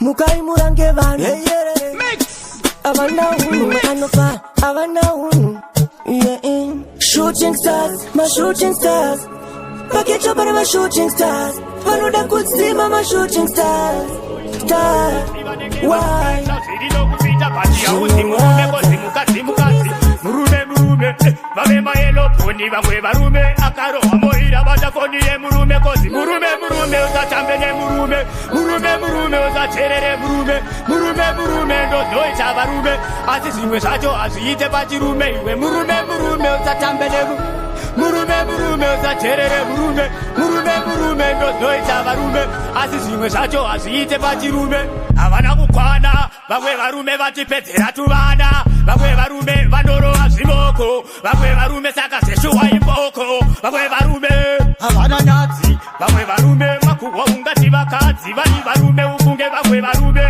mukai murange vanhu avana hunhu anofa avana hunhu shooting stars mashooting stars pageto para mashooting stars vanoda kudzima mashooting stars why murume vave maeloponi vamwe varume akarohwa moira vatafoni yemurume kozi murume usatambe nemurume usacherere murume ndozoita varume asi zvimwe zvacho hazviite pachirume iwe murume usatambe murume usacherere murume ndozoita varume asi zvimwe zvacho hazviite pachirume havana kukwana vamwe varume vatipedzera tuvana vamwe varume vanorova zvimoko vamwe varume saka zeshuwa imboko vamwe varume havana nyadzi vamwe varume makuhwa ungati vakadzi vari varume ukunge vamwe varume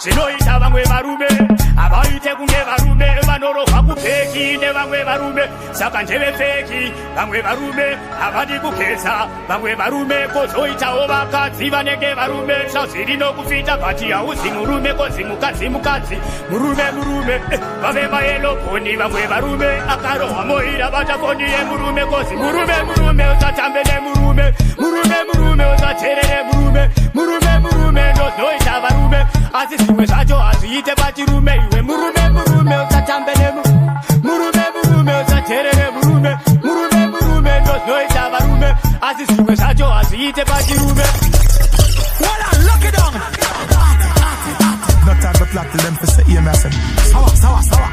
zvinoita vamwe varume havaite kunge varume vanorohwa kupfeki nevamwe varume saka ndeve pfeki vamwe varume havadi kugeza vamwe varume kozoitawo vakadzi vanenge varume zvazviri nokufita bhati hauzi murume kozi mukadzi murume vave maeloponi vamwe varume akarohwa moira vatafoni yemurume kozi murume usatambe nemurume usacherere murume ndozoita varume asi zvimwe zvacho hazviite pachirume iwe murume usatambe murume usacherere murume ndozoita varume asi zvimwe zvacho hazviite pachirume not have the plot to them for say EMS sawa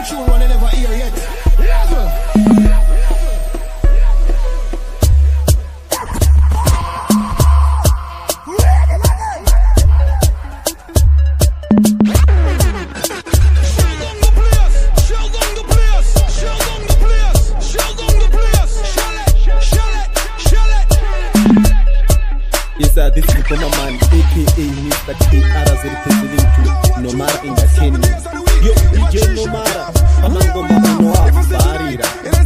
tune one they never hear yet. Level. This is Boma Man, aka Mr. KR, representing to Nomara Entertainment. Yo, DJ Nomara, Amango Mamanoa, Barira.